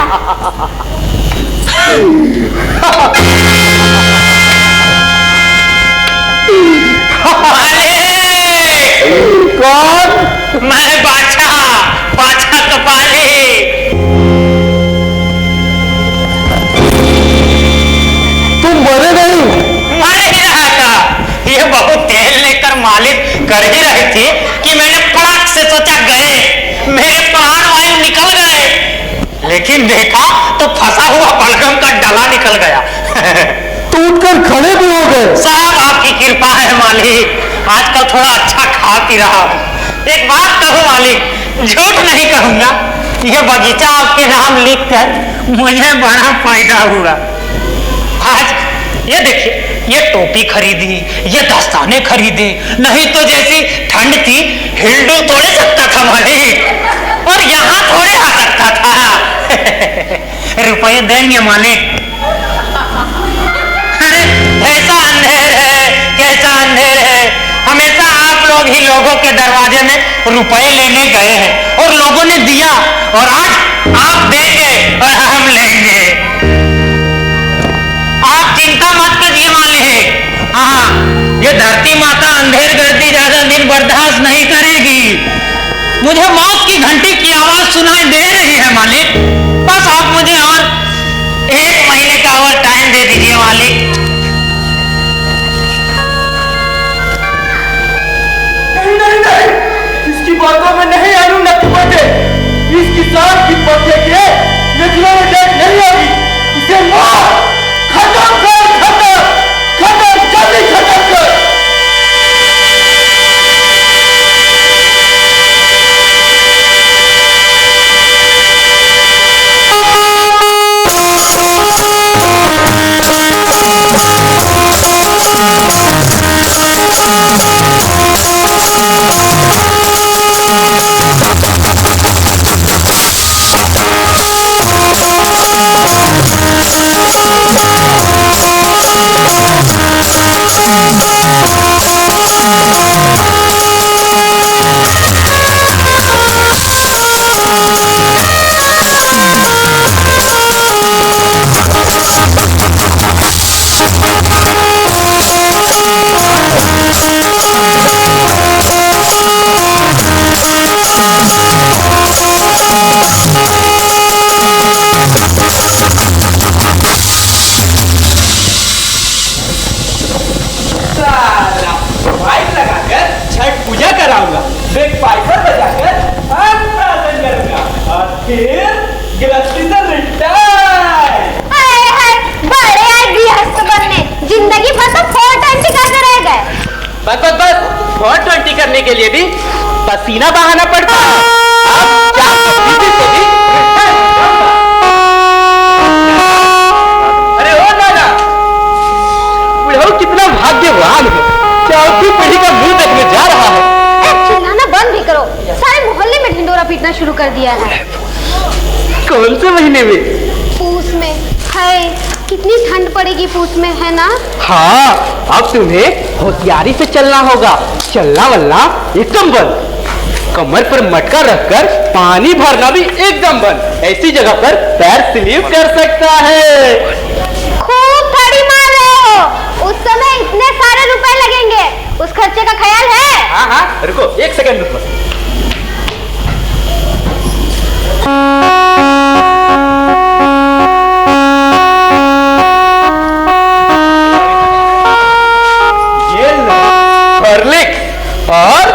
कौन? मैं बादशाह तो पाली। तुम मरे नहीं? मर ही रहा था। ये बहुत तेल लेकर मालिक कर ही रही थी कि सोचा गए, मेरे प्राण वायु निकल गए, लेकिन देखा तो फंसा हुआ बलगम का डला निकल गया। टूटकर खड़े भी हो गए। साहब आपकी कृपा है मालिक, आजकल थोड़ा अच्छा खा पी रहा हूँ। एक बात कहूँ मालिक, झूठ नहीं कहूंगा, यह बगीचा आपके नाम लिखकर मुझे बड़ा फायदा हुआ। आज ये देखिए, ये टोपी खरीदी, ये दस्ताने खरीदे, नहीं तो जैसी ठंड थी हिलडू तोड़े सकता था मालिक, और यहाँ थोड़े आ सकता था। रुपये देंगे मालिक। अरे कैसा अंधेर है, कैसा अंधेर है, हमेशा आप लोग ही लोगों के दरवाजे में रुपए लेने गए हैं और लोगों ने दिया, और आज आप देंगे और हम लेंगे। आप चिंता मत कीजिए मालिक। हाँ, ये धरती माता अंधेर गर्दी ज्यादा दिन बर्दाश्त नहीं करेगी। मुझे मौत की घंटी की आवाज सुनाई दे रही है मालिक, बस आप मुझे और 1 महीने का और टाइम दे दीजिए मालिक। नहीं, इसकी बातों में नहीं आऊंगा तुम्हारे। इस किसान की पत्ते के नजरों में देख नहीं होगी। इसे मार, खत्म कर, जल्दी खत्म कर। करने के लिए भी पसीना बहाना पड़ता है। अब क्या अरे ओ दादा, बुढ़ऊ कितना भाग्यवान है, चौथी पीढ़ी का मुंह देखने जा रहा है। चिल्लाना बंद भी करो, सारे मोहल्ले में ढिंडोरा पीटना शुरू कर दिया है। कौन से महीने में? पूस में। है, कितनी ठंड पड़ेगी पूस में, है ना? हाँ, अब तुम्हें होशियारी से चलना होगा। चलना वलना एकदम बंद, कमर पर मटका रखकर पानी भरना भी एकदम बंद। ऐसी जगह पर पैर स्लिप कर सकता है। खूब खड़ी मार रहे हो, उस समय इतने सारे रुपए लगेंगे, उस खर्चे का ख्याल है? हाँ हाँ, रुको 1 सेकंड रुको। और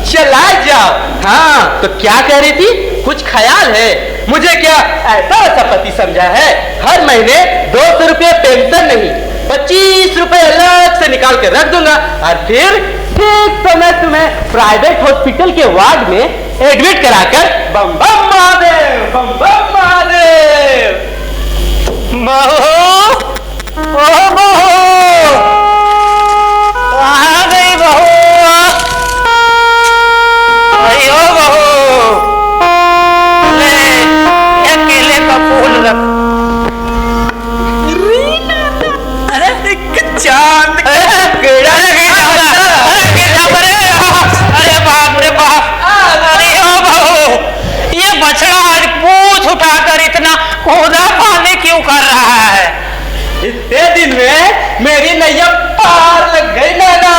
चला जाओ। हाँ, तो क्या कह रही थी? कुछ ख्याल है? मुझे क्या ऐसा ऐसा पति समझा है? हर महीने 200 रुपये पेंशन नहीं, 25 रुपए अलग से निकाल के रख दूंगा, और फिर ठीक समय तुम्हें प्राइवेट हॉस्पिटल के वार्ड में एडमिट कराकर बम बम महादेव, बम बम महादेव। बहू, ओ बहू, आ गई बहू। अयो बहू, ले ये केले का फूल रख। अरे चांद अरे बाप रे बाप। अरे ओ बहू, ये बछड़ा आज पूछ उठाकर इतना कूदा पानी क्यों कर रहा है? इतने दिन में मेरी नैया पार लग गई नाना।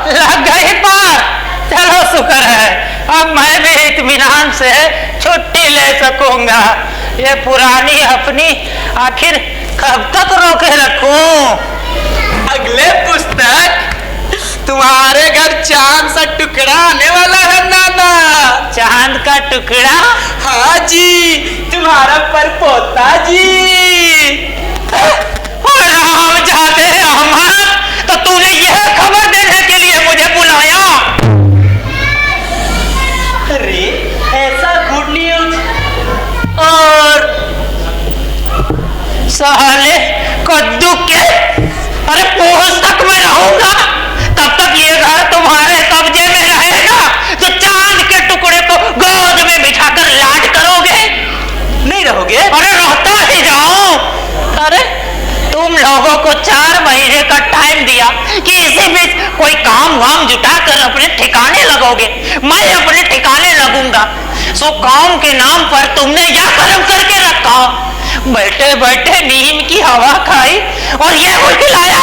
लग गई पार? चलो शुक्र है, अब मैं भी इत्मीनान से छुट्टी ले सकूंगा। ये पुरानी अपनी आखिर कब तक रोके रखूं? अगले पुस्तक तुम्हारे घर चांद सा टुकड़ा आने वाला है नाना। चांद का टुकड़ा? हाँ जी, तुम्हारा परपोता जी। राम जाते अहमद, तो तूने यह खबर देने के लिए मुझे बुलाया? अरे ऐसा गुड न्यूज। और साले कद्दू के, अरे पोस्ट तक मैं रहूंगा, तब तक ये घर तुम्हारे कब्जे में रहेगा। तो चांद के टुकड़े को गोद में बिठाकर लाड करोगे? नहीं रहोगे? अरे रहता ही जाओ। अरे तुम लोगों को 4 महीने का टाइम दिया कि इसी बीच कोई काम वाम जुटा कर अपने ठिकाने लगोगे। मैं अपने ठिकाने लगूंगा। सो काम के नाम पर तुमने यह कर्म करके रखा। बैठे बैठे नीम की हवा खाई और ये हो खिलाया।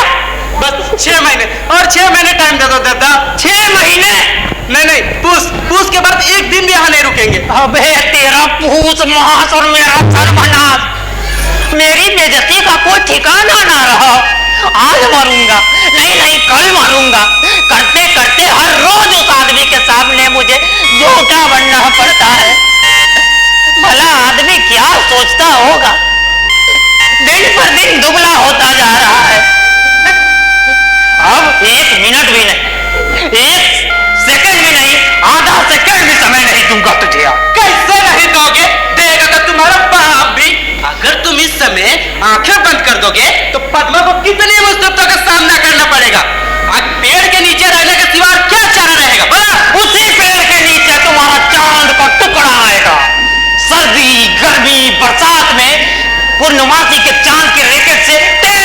बस 6 महीने और 6 महीने टाइम दे दो दादा। 6 महीने? नहीं, पूछ के बाद एक दिन भी यहाँ नहीं रुकेंगे। अबे तेरा पूछ मास और मेरा सर्वनाश, मेरी बेइज्जती का कोई ठिकाना ना रहा। आज मरूंगा, नहीं कल मरूंगा। करते करते हर रोज उस आदमी के सामने मुझे झूठा बनना पड़ता है। भला आदमी क्या सोचता होगा? दिन पर दिन दुबला होता जा रहा है। अब 1 मिनट भी नहीं, 1 सेकंड भी नहीं, आधा सेकंड भी समय नहीं दूंगा तुझे। कैसे नहीं दोगे? देगा तो तुम्हारा बाप भी। अगर तुम इस समय आंखें बंद कर दोगे तो पद्मा को कितनी मुसीबतों का सामना करना पड़ेगा। आज पेड़ के नीचे रहने के सिवा क्या चारा रहेगा? बोला। उसी पेड़ के नीचे तुम्हारा चांद का टुकड़ा आएगा। सर्दी, गर्मी, बरसात में पूर्णमासी के चांद के रैकेट से टे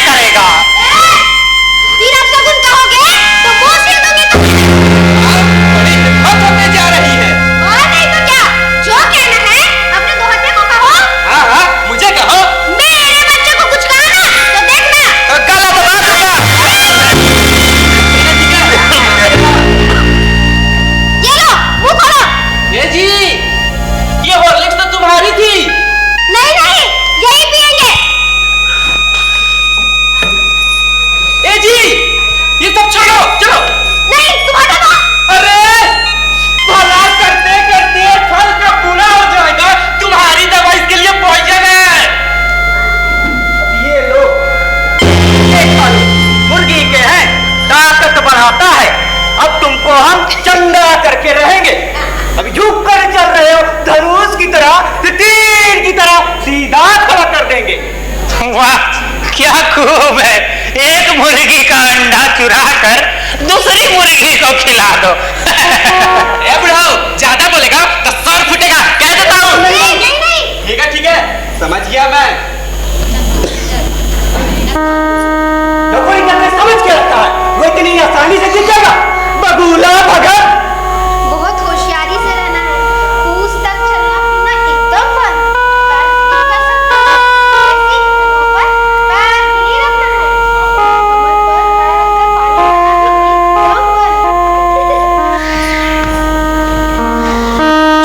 करेगा। तीन अपशगुन कहोगे तो मुंह सिल दूंगी तुम्हें। बड़ी हिम्मत होने जा रही है। और नहीं तो क्या, जो कहना है अपने दोहते को कहो। हाँ, मुझे कहो। मेरे बच्चे को कुछ कहा ना तो देखना। गलत बात होगा। ये लो, मुंह खोलो। ये जी, ये हॉर्लिक्स तो तुम्हारी थी। नहीं, यही पिएंगे। ए जी, ये सब छोड़ो, चलो। नहीं, तुम हटो तो। अरे भला करते करते फल का बुरा हो जाएगा। तुम्हारी दवा इसके लिए पॉइजन है। ये लो, ये फल मुर्गी के हैं, ताकत बढ़ाता है। अब तुमको हम चंदा करके रहेंगे। अभी झुक कर चल रहे हो, धनुष की तरह, तीर की तरह सीधा खड़ा कर देंगे। वाह, क्या खूब है। एक मुर्गी का अंडा चुरा कर दूसरी मुर्गी को खिला दो। ए बुढ़ाओ, ज्यादा बोलेगा तो सर फूटेगा, कह देता हूँ। नहीं। ठीक है, समझ गया मैं। जो कोई करने समझ के रखता है वो इतनी आसानी से जीतेगा। बगुला भगत। बहुत होशियारी से रहना है। पूछ तक चलना फिरना एकदम बंद। पैर सीधे कर सकते हो, ऐसी जगहों पर पैर नहीं रखना है। कमर पर पैर रखकर पानी लगाना भी एकदम बंद।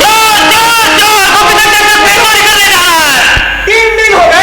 चोर, चोर, चोर, गोपीनाथ जैसा फिर मार कर ले रहा है। 3 दिन हो गए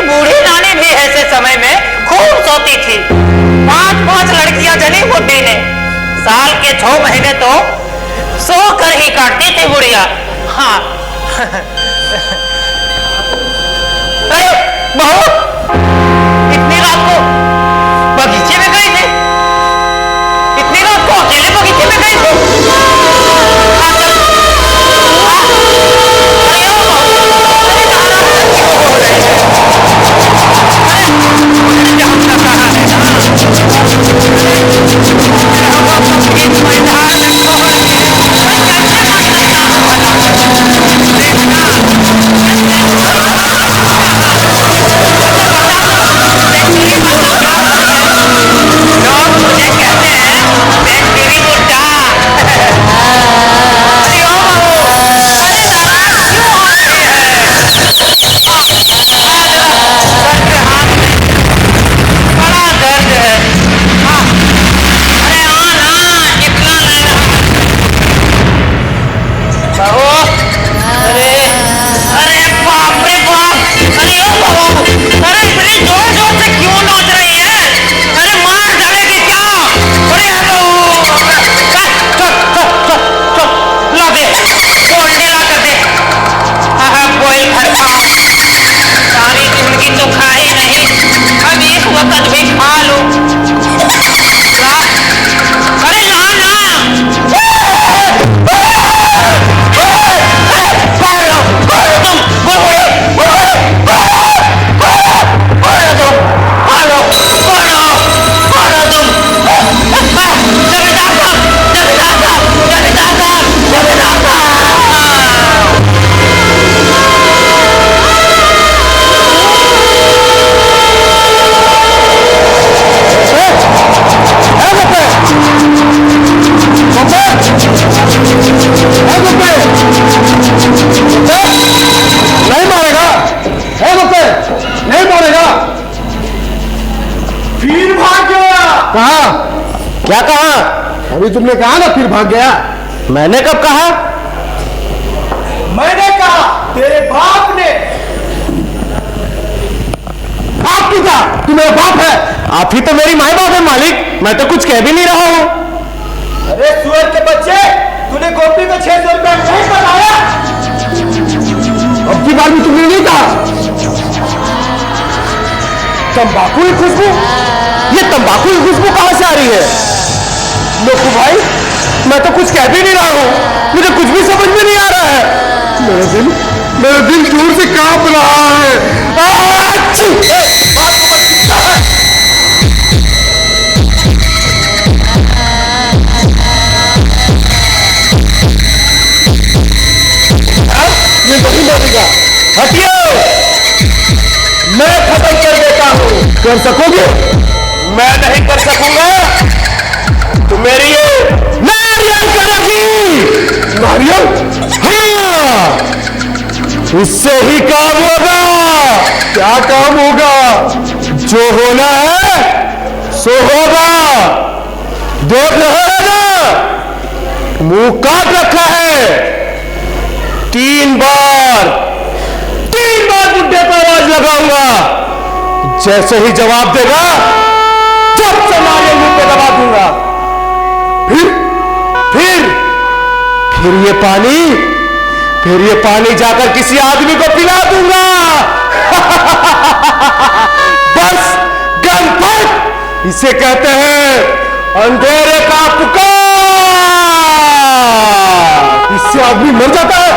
मेरी बूढ़ी नानी भी ऐसे समय में खूब सोती थी। 5-5 लड़कियां जनी बुढ़ी ने। साल के 6 महीने तो सो कर ही काटती थी बुढ़िया। हाँ। अरे बहू, इतनी रात को बगीचे में गई थी? इतनी रात को अकेले बगीचे में गई थी? हाँ, चल। हाँ? अरे ओ बहू, अरे नाराज क्यों हो रहे हैं? अरे जानता कहाँ है ना? अरे हम इस मैदान में छोड़ के कैसे लोग मुझे कहते हैं मैं तेरी बुड्ढा। अरे ओ बहू, अरे नाराज क्यों हो रही है? सर के हाथ में बड़ा दर्द है। हाँ, अरे हाँ ना, इतना लग रहा बहू। अरे अरे बाप रे बाप, अरे ओ बहू, अरे इतनी जोर जोर से क्यों नाच रही है? अरे मार डालेगी क्या? अरे हेलो, चल ला दे, वो अंडे ला कर दे। हाँ बॉयल घर खा, सारी जिंदगी तो खा ही नहीं, अब एक वक्त भी खा लो। ला, अरे ला ना। नहीं मारेगा? है गुप्ते? नहीं मारेगा? फिर भाग गया। कहा? क्या कहा? अभी तुमने कहा ना फिर भाग गया। मैंने कब कहा? मैंने कहा, तेरे बाप ने। बाप की था? तू मेरा बाप है? आप ही तो मेरी माई बाप है मालिक, मैं तो कुछ कह भी नहीं रहा हूँ। अरे सुअर के बच्चे, तूने गोपी को 600 रुपया नहीं बताया? अब की बार भी तुमने नहीं कहा। तंबाकू की खुशबू? ये तंबाकू की खुशबू कहां से आ रही है? लोकू भाई, मैं तो कुछ कह भी नहीं रहा हूं, मुझे कुछ भी समझ में नहीं आ रहा है। मेरा दिल दूर से कांप रहा है। ये नहीं मरेगा। हटियो, मैं खत्म कर देता हूं। कर सकोगे? मैं नहीं कर सकूंगा। तू मेरी ये नारियल करेगी। नारियल? हाँ, इससे ही काम होगा। क्या काम होगा? जो होना है सो होगा। देख रहे हो ना, मुंह काट रखा है। 3 बार बुड्ढे पर आवाज लगाऊंगा। जैसे ही जवाब देगा, जब से नारियल मुंह पे दबा दूंगा। फिर ये पानी जाकर किसी आदमी को पिला दूंगा। बस गनफट इसे कहते हैं अंधेरे का पुकार। इससे आदमी मर जाता है।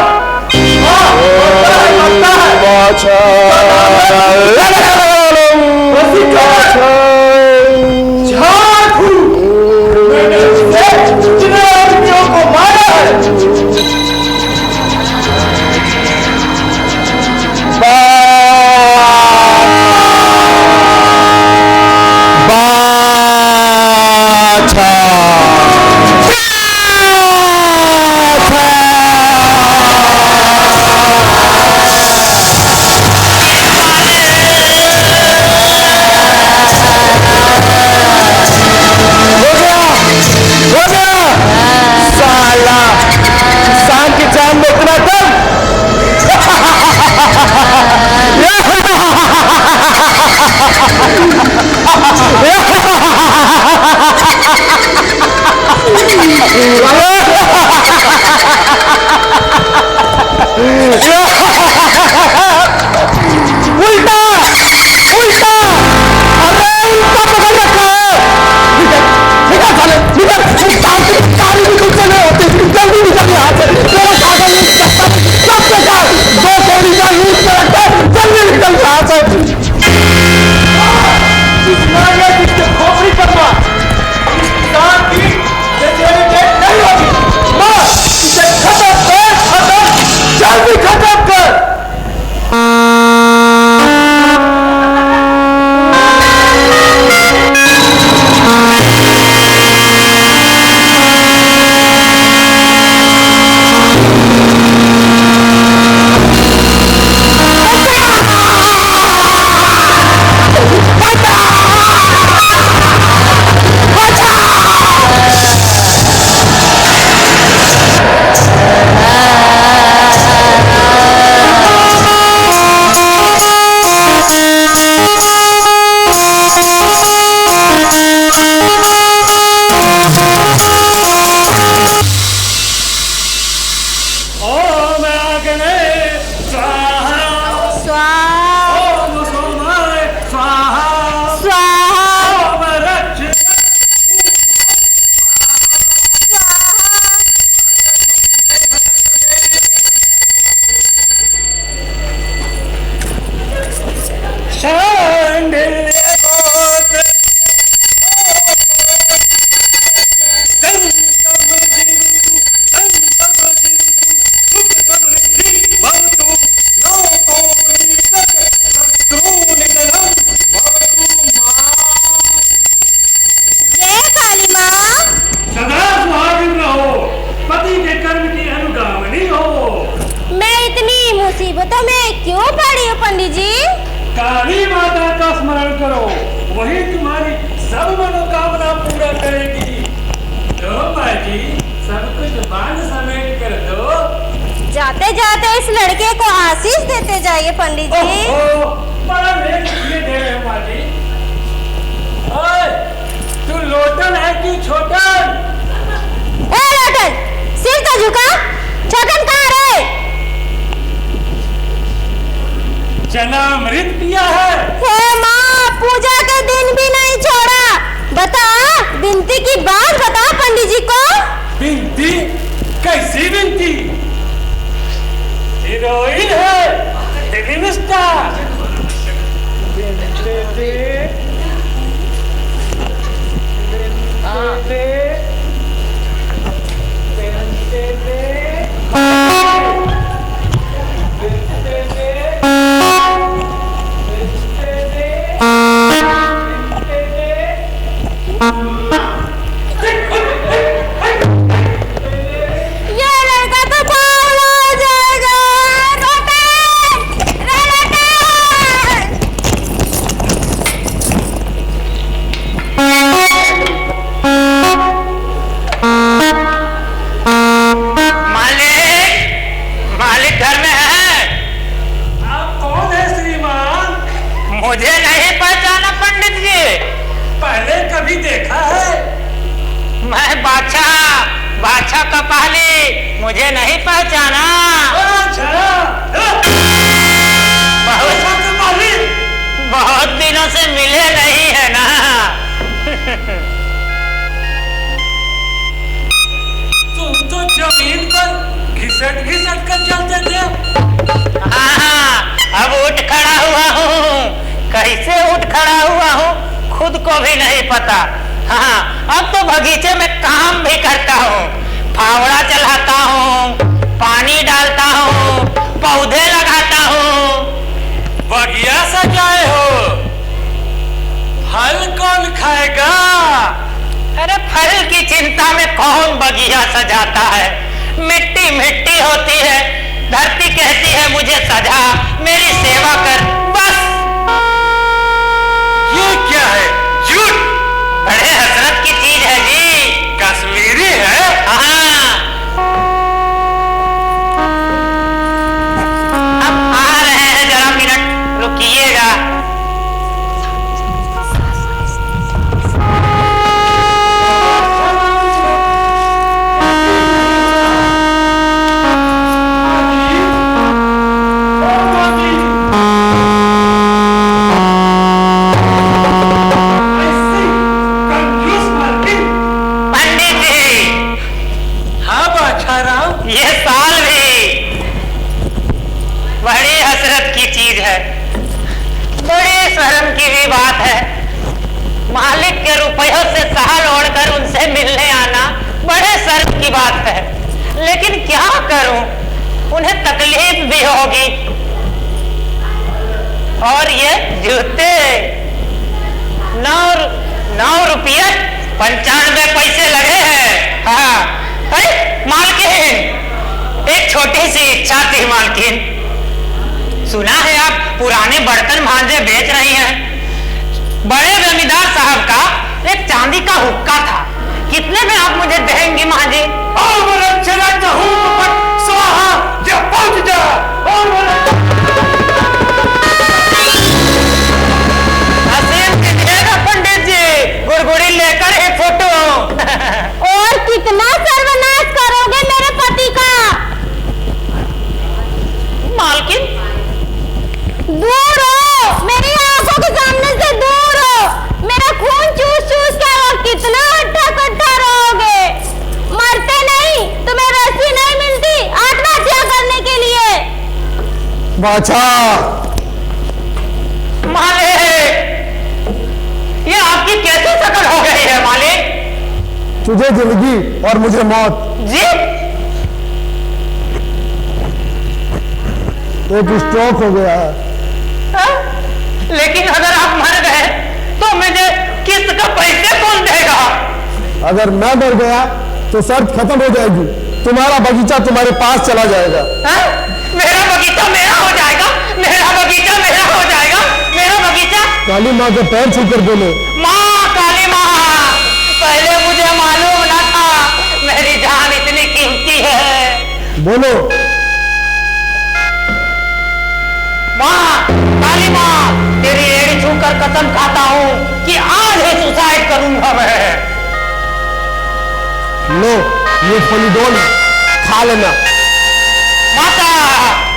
जितने आदमियों को मारा है, बाछा। 3 क्यों पड़ी हो पंडित जी? काली माता का स्मरण करो, वही तुम्हारी सब मनोकामना पूरा करेगी। तो माँ जी सब कुछ बांध समेट कर दो। जाते जाते इस लड़के को आशीष देते जाइए पंडित जी। ओहो, बड़ा लेट किए दे रहे हो माँ जी। ओए, तू लोटन है कि छोटन? ए लोटन, सिर तो झुका, छोटन कहाँ रे? चनामृत पिया है। हे माँ, पूजा के दिन भी नहीं छोड़ा। बता, विनती की बात बता पंडित जी को। विनती? कैसी विनती? हीरोइन है, फिल्म स्टार। मुझे नहीं पहचाना पंडित जी? पहले कभी देखा है? मैं बादशाह का पहली, मुझे नहीं पहचाना। बहुत दिनों से मिले नहीं है ना। तुम तो जमीन पर घिसट कर चलते थे। हाँ, अब उठ खड़ा हुआ हूँ। कैसे उठ खड़ा हुआ हूँ खुद को भी नहीं पता। हाँ, अब तो बगीचे में काम भी करता हूँ, फावड़ा चलाता हूँ, पानी डालता हूँ, पौधे लगाता हूँ। बगिया सजाए हो, फल कौन खाएगा? अरे फल की चिंता में कौन बगिया सजाता है? मिट्टी मिट्टी होती है, धरती कहती है मुझे सजा, मेरी सेवा कर, बस। ये क्या है? झूठ? बड़े हसरत की चीज है जी। कश्मीरी है? हाँ, अब आ रहे हैं, जरा मिनट रुकिएगा। ये साल भी बड़ी हसरत की चीज है, बड़ी शर्म की भी बात है। मालिक के रुपयों से साल ओढ़कर उनसे मिलने आना बड़े शर्म की बात है, लेकिन क्या करूं, उन्हें तकलीफ भी होगी। और ये जूते 9 रुपये 95 पैसे लगे हैं। हाँ, अरे मालकिन, एक छोटी सी इच्छा थी मालकिन। सुना है आप पुराने बर्तन भांजे बेच रही हैं। बड़े जमींदार साहब का एक चांदी का हुक्का था, कितने में आप मुझे देंगी माँ जी? पंडित जी, गुड़गुड़ी लेकर एक फोटो। और कितना सर्वनाश करोगे मेरे पति का? मालकिन, दूर हो, मेरी आंखों के सामने से दूर हो। मेरा खून चूस चूस कर और कितना हट्टा कट्टा रहोगे। मरते नहीं, तुम्हें रस्सी नहीं मिलती आत्महत्या करने के लिए। बादशाह, मालिक, ये आपकी कैसी शकल हो गई है मालिक? तुझे जिंदगी और मुझे मौत। जी? एक स्ट्रोक हो गया है। हाँ? लेकिन अगर आप मर गए तो मुझे किस्त का पैसे कौन देगा? अगर मैं मर गया तो शर्त खत्म हो जाएगी, तुम्हारा बगीचा तुम्हारे पास चला जाएगा। हाँ? मेरा बगीचा मेरा हो जाएगा, काली माँ के पैर छूकर बोले, माँ काली माँ, पहले मुझे मालूम न था मेरी जान इतनी कीमती है। बोलो। माँ काली माँ, तेरी एड़ी छूकर कसम खाता हूँ कि आज ही सुसाइड करूंगा मैं। लो ये फॉलिडोल खा लेना। माता,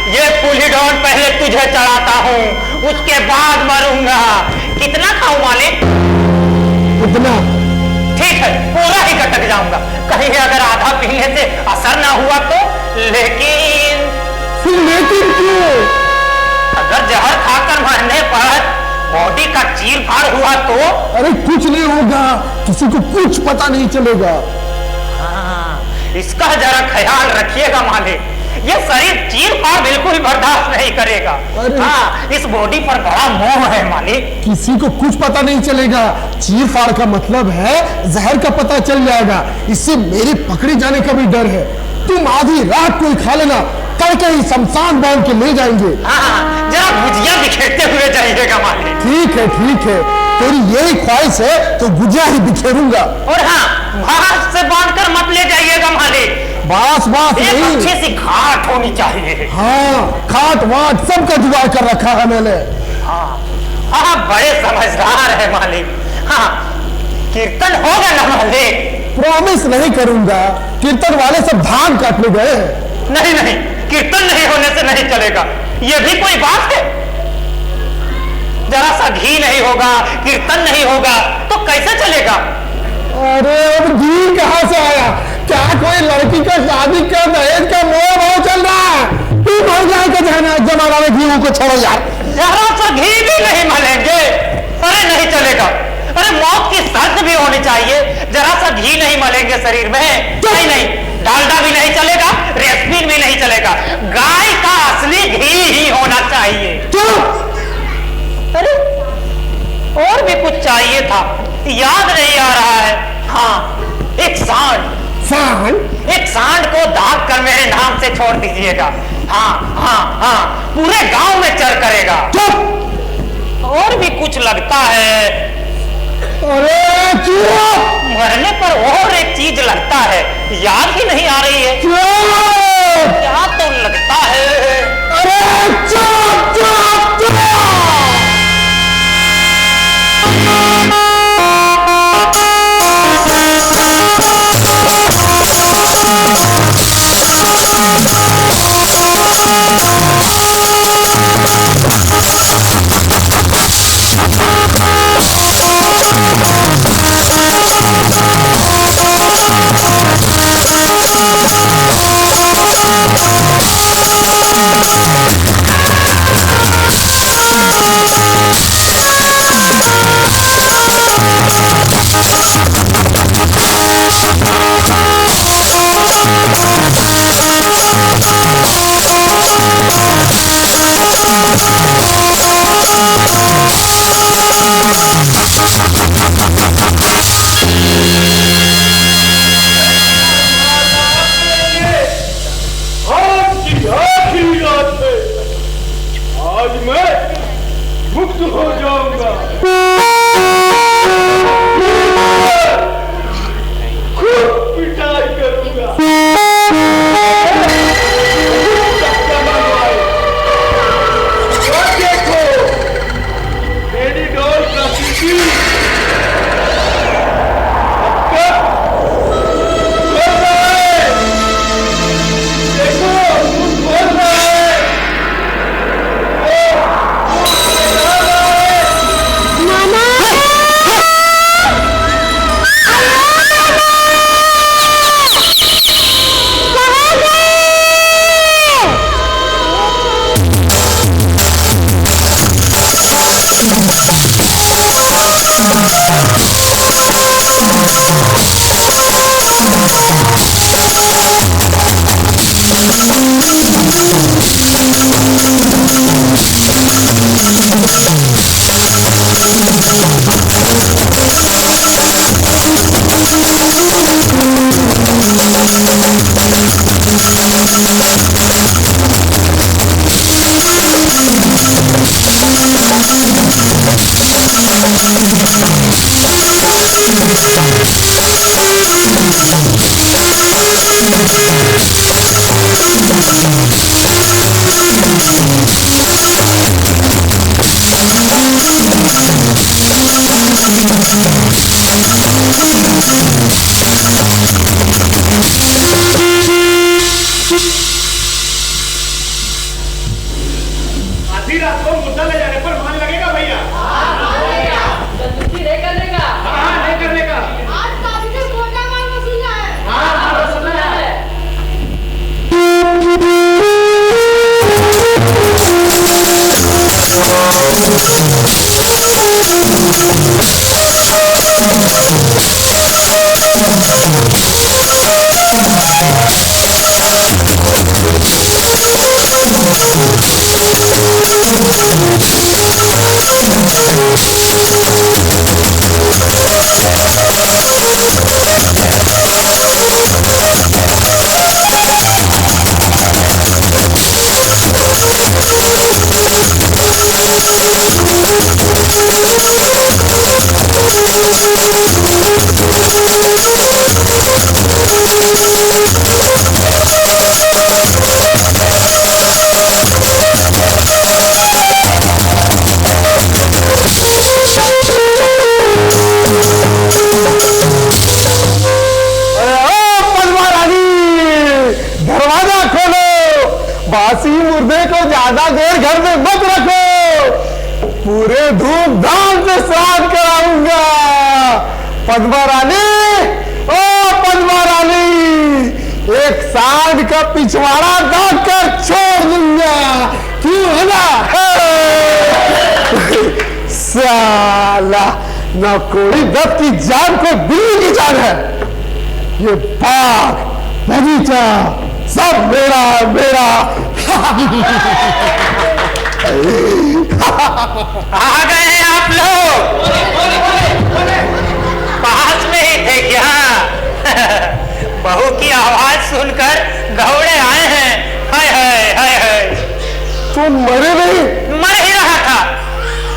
ये फूलीडोन पहले तुझे चढ़ाता हूँ, उसके बाद मरूंगा। कितना खाऊं मालिक? उतना। ठीक है, पूरा ही गटक जाऊंगा। कहीं अगर आधा पीने से असर ना हुआ तो? लेकिन फिर लेकिन क्यों? अगर जहर खाकर मरने पर बॉडी का चीर फाड़ हुआ तो? अरे कुछ नहीं होगा, किसी को कुछ पता नहीं चलेगा। हाँ, इसका जरा ख्याल रखिएगा मालिक। ये शरीर चीर फाड़ बिल्कुल बर्दाश्त नहीं करेगा। हाँ, इस बॉडी पर बड़ा मोह है मालिक। किसी को कुछ पता नहीं चलेगा। चीर फाड़ का मतलब है जहर का पता चल जाएगा, इससे मेरे पकड़े जाने का भी डर है। तुम आधी रात को ही खा लेना, तड़के ही शमशान बांध के ले जाएंगे। हाँ, जरा भुजिया बिखेरते हुए जाइएगा मालिक। ठीक है ठीक है, तेरी यही ख्वाहिश है तो गुजिया ही बिखेरूंगा। और हाँ, बांस से बांधकर मत ले जाइएगा मालिक। बास बास एक नहीं। अच्छी सी खाट होनी चाहिए। हाँ, खाट वाट सबका जुगाड़ कर रखा है मैंने। हाँ, हाँ, बड़े समझदार है मालिक। हाँ, कीर्तन होगा ना मालिक? प्रॉमिस नहीं करूंगा, कीर्तन वाले सब धान काटने गए हैं। नहीं नहीं, कीर्तन नहीं होने से नहीं चलेगा। ये भी कोई बात है? जरा सा घी नहीं होगा, कीर्तन नहीं होगा तो कैसे चलेगा? अरे अब घी कहाँ से आया? क्या कोई लड़की का शादी का दहेज का मोह भाव चल रहा है? तू मर जाएगा जमाना में घी को छोड़ो यार। जरा सा घी भी नहीं मलेंगे? अरे नहीं चलेगा। अरे मौत की शर्त भी होनी चाहिए। जरा सा घी नहीं मलेंगे शरीर में? नहीं नहीं, डालडा भी नहीं चलेगा, रेसपिन भी नहीं चलेगा। गाय का असली घी ही होना चाहिए। अरे और भी कुछ चाहिए था, याद नहीं आ रहा है। हाँ, एक सांड। सांड? एक सांड को दाग कर मेरे नाम से छोड़ दीजिएगा। हाँ हाँ हाँ, पूरे गांव में चर करेगा। और भी कुछ लगता है। अरे चुप! मरने पर और एक चीज लगता है, याद ही नहीं आ रही है। क्या तो लगता है। अरे चुप चुप चुप! नाना आधी रात को मुद्दा ले जाने पर मान लगेगा भैया? जल्दी नहीं करने का। हाँ, नहीं करने का। आज काफी से मोटा माल वसूला है। हाँ, वसूला है। बासी मुर्दे को ज्यादा देर घर में मत रखो, पूरे धूमधाम से श्राद्ध कराऊंगा। पद्मा रानी, ओ पद्मा रानी, एक साल का पिछवाड़ा काट कर छोड़ दूंगा, क्यों है ना? साला न कोई दत्त की जान को बिल्ली की जान है। ये बाग बगीचा सब मेरा मेरा। आ गए हैं आप लोग, पास में ही थे क्या? बहू की आवाज सुनकर दौड़े आए हैं। हाय हाय हाय हाय। तुम मरे नहीं? मर ही रहा था।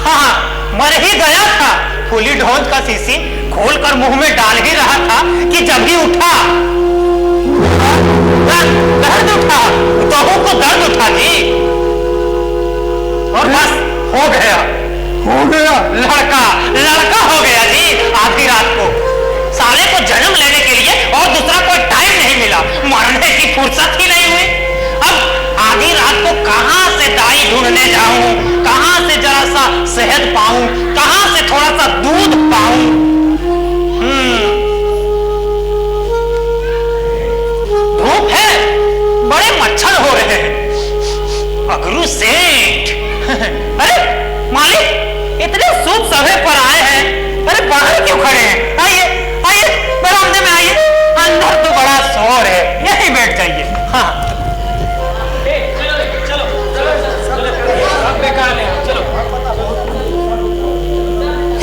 हाँ, मर ही गया था। फूली ढोंज का शीशी खोलकर मुंह में डाल ही रहा था कि जब ही उठा दर्द उठा, बहू को दर्द उठा जी, और बस हो गया लड़का हो गया जी। आधी रात को साले को जन्म लेने के लिए और दूसरा कोई टाइम नहीं मिला, मरने की फुर्सत ही नहीं हुई। अब आधी रात को कहां से दाई ढूंढने जाऊं, कहां से जरा सा शहद पाऊं, कहां से थोड़ा सा दूध पाऊं। धूप है, बड़े मच्छर हो रहे हैं। अगरू सेठ, अरे मालिक इतने शुभ समय पर आए हैं, अरे बाहर क्यों खड़े हैं? आइए आइए, बरामदे में आइए। अंदर तो बड़ा शोर है, यहीं बैठ जाइए। हाँ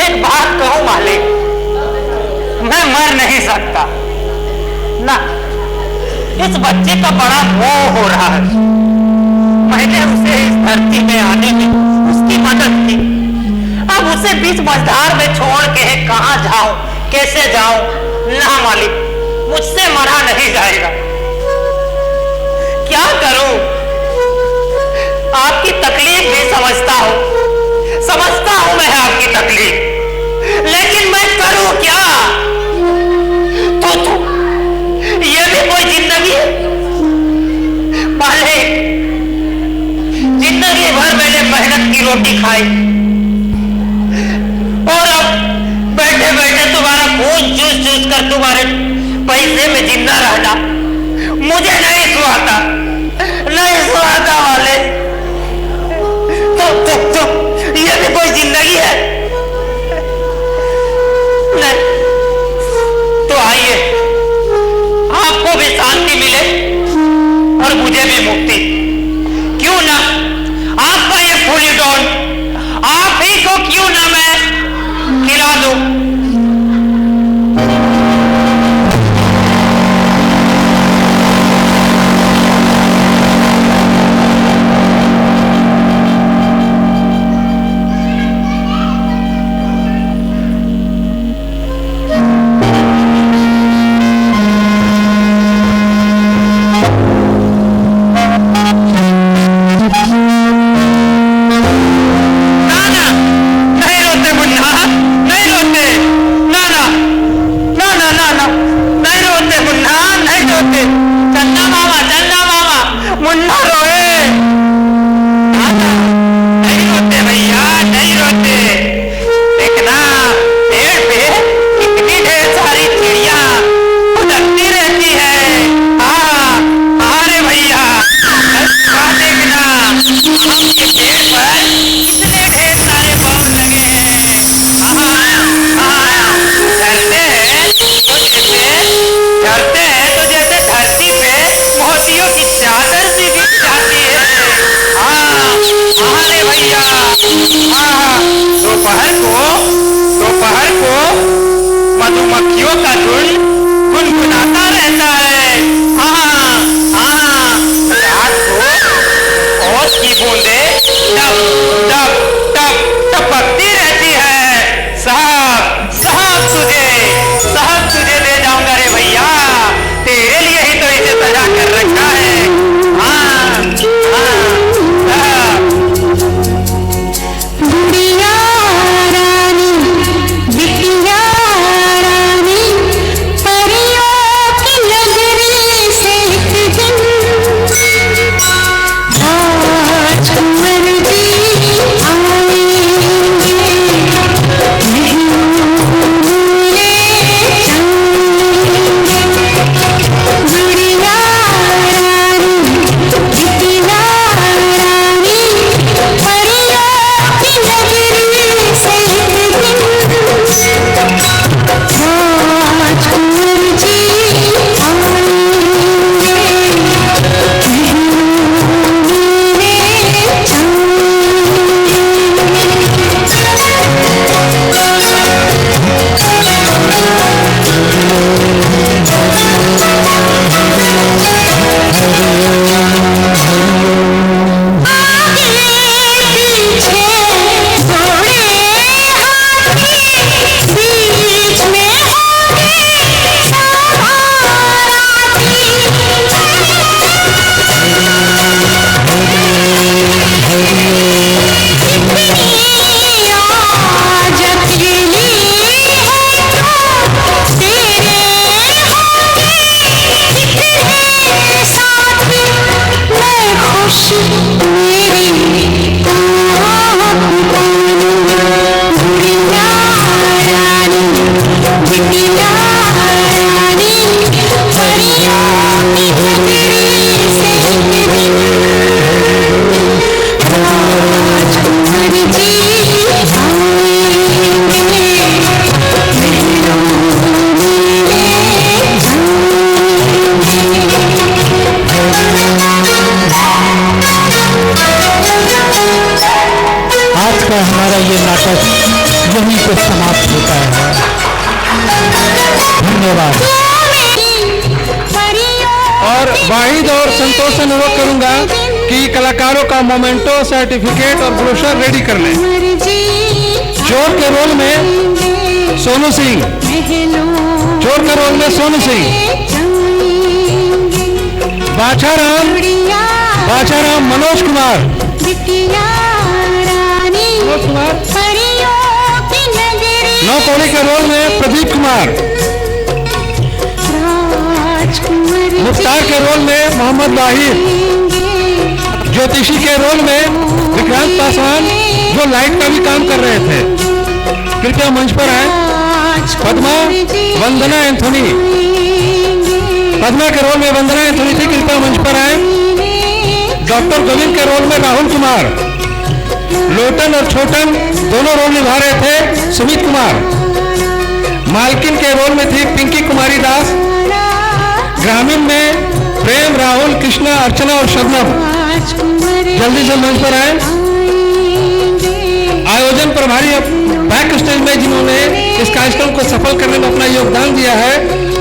एक बात कहूं मालिक, मैं मर नहीं सकता ना। इस बच्चे का बड़ा मोह हो रहा है। मैंने उसे इस धरती में आने में उसकी मदद की, अब उसे बीच मझधार में छोड़ के कहां जाऊं, कैसे जाऊं? ना मालिक, मुझसे मरा नहीं जाएगा। क्या करूं? आपकी तकलीफ भी समझता हूं मैं आपकी तकलीफ, लेकिन मैं करूं क्या? तो ये भी कोई जिंदगी है? पहले जिंदगी भर मैंने मेहनत की रोटी खाई, और अब बैठे बैठे तुम्हारा खून चूस कर तुम्हारे पैसे में जिंदा रहना मुझे नहीं सुहाता वाले। तो ये भी कोई जिंदगी है? नहीं, तो आइए आपको भी शांति मिले और मुझे भी मुक्ति। क्यों ना आपका ये फूली डोन आप ही को क्यों ना मैं खिला दूं? नहीं रोते मुन्ना, नहीं रोते। मधुमक्खियों का झुंड गुनगुनाता रहता है। हाँ हाँ, रात को ओस की बूंदें टप टप टप टपकती रहती है। साहब साहब तुझे ले जाऊंगा रे भैया, तेरे लिए ही तो इसे सजा कर रखा है। हाँ हाँ, गुड़िया रानी बिटिया रानी परियों की नगरी से एक दिन राजकुंवर जी आएंगे, ले जाएंगे। गुड़िया रानी बिटिया रानी परियों की नगरी से एक दिन राजकुंवर जी आएंगे, पीछे घोड़े हाथी, बीच में होंगे सवाराती। इतनी आज अकेली है तो तेरे होंगे कितने साथी। मैं खुश मेरी गुड़िया रानी बिटिया रानी परियों की नगरी से एक दिन राजकुंवर जी आएंगे, महलों में ले आज का हमारा ये नाटक यहीं पे समाप्त होता है। धन्यवाद। और वाहिद और संतोष से अनुरोध करूंगा कि कलाकारों का मोमेंटो, सर्टिफिकेट और ब्रोशर रेडी कर लें। चोर के रोल में सोनू सिंह, चोर के रोल में सोनू सिंह, बाछाराम मनोज कुमार, मनोज कुमार, नौकोड़ी के रोल में प्रदीप कुमार, मुख्तार के रोल में मोहम्मद वाहिद, ज्योतिषी के रोल में विक्रांत पासवान जो लाइट का भी काम कर रहे थे, कृपया मंच पर आए। पद्मा वंदना एंथोनी, पद्मा के रोल में वंदना एंथोनी थी, कृपया मंच पर आए। डॉक्टर गोविंद के रोल में राहुल कुमार, लोटन और छोटन दोनों रोल निभा रहे थे सुमित कुमार, मालकिन के रोल में थी पिंकी कुमारी दास, ग्रामीण में प्रेम, राहुल, कृष्णा, अर्चना और शबनम। जल्दी से मंच पर आए। आयोजन प्रभारी बैक स्टेज में जिन्होंने इस कार्यक्रम को सफल करने में अपना योगदान दिया है,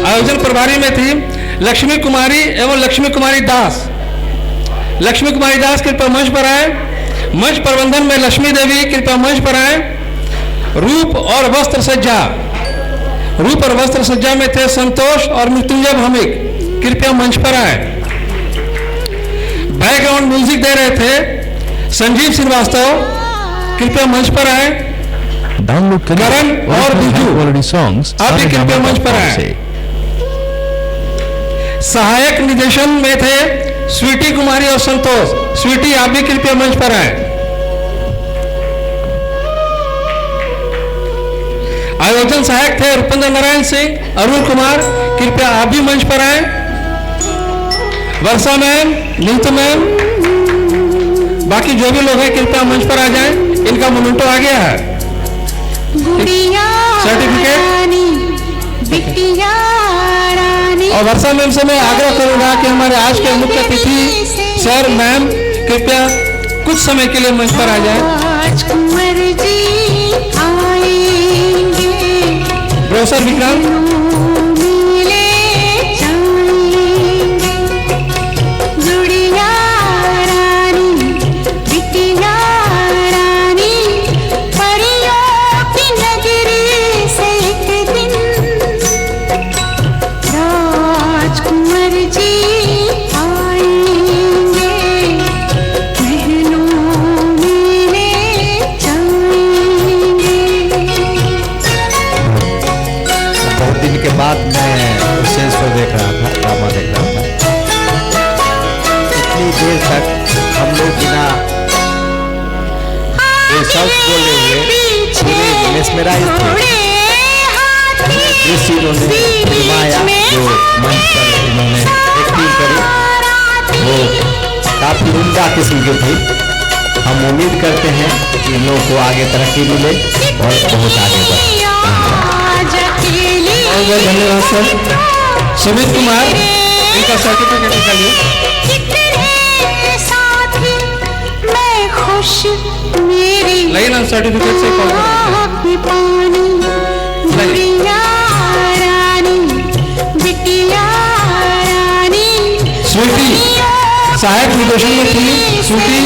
आयोजन प्रभारी में थी लक्ष्मी कुमारी एवं लक्ष्मी कुमारी दास। लक्ष्मी कुमारी दास कृपया मंच पर आए। मंच प्रबंधन में लक्ष्मी देवी कृपया मंच पर आए। रूप और वस्त्र सज्जा, रूप और वस्त्र सज्जा में थे संतोष और मृत्युंजय भौमिक, कृपया मंच पर आए। बैकग्राउंड म्यूजिक दे रहे थे संजीव श्रीवास्तव, कृपया मंच पर आए। डाउनलोड करण और बिजू सॉन्ग्स आप भी कृपया मंच पर आए। सहायक निर्देशन में थे स्वीटी कुमारी और संतोष, स्वीटी आप भी कृपया मंच पर आए। आयोजन सहायक थे रुपेंद्र नारायण सिंह, अरुण कुमार, कृपया आप भी मंच पर आए। वर्षा मैम, नीतू मैम, बाकी जो भी लोग हैं कृपया मंच पर आ जाएं। इनका मोमेंटो आ गया है। सर्टिफिकेट और वर्षा मैम से मैं आग्रह करूंगा कि हमारे आज के मुख्य अतिथि सर मैम कृपया कुछ समय के लिए मंच पर आ जाएं। प्रोफेसर विक्रांत। मिले जाएंगे गुड़िया रानी बिटिया रानी परियों की नगरी से एक दिन राजकुमार जी आएंगे महलों में ले जाएंगे। बहुत दिन के बाद मैं उसे शो देख रहा था, ड्रामा देख रहा था। इतनी देर तक हम लोग बिना ये सब बोले हुए पूरे मेस्मराइज थे। दृश्य उन्होंने फिल्माया जो मंच पर उन्होंने एक्टिंग करी वो काफी उम्दा किस्म की थी। हम उम्मीद करते हैं कि इन लोगों को आगे तरक्की मिले और बहुत आगे बढ़े। बहुत बहुत धन्यवाद सर। सुमित कुमार, इनका सर्टिफिकेट निकालिए। मैं खुश मेरी लाइए ना सर्टिफिकेट से कॉल करते पानी गुड़िया रानी बिटिया रानी स्वीटी सहायक निर्देशन में थी। स्वीटी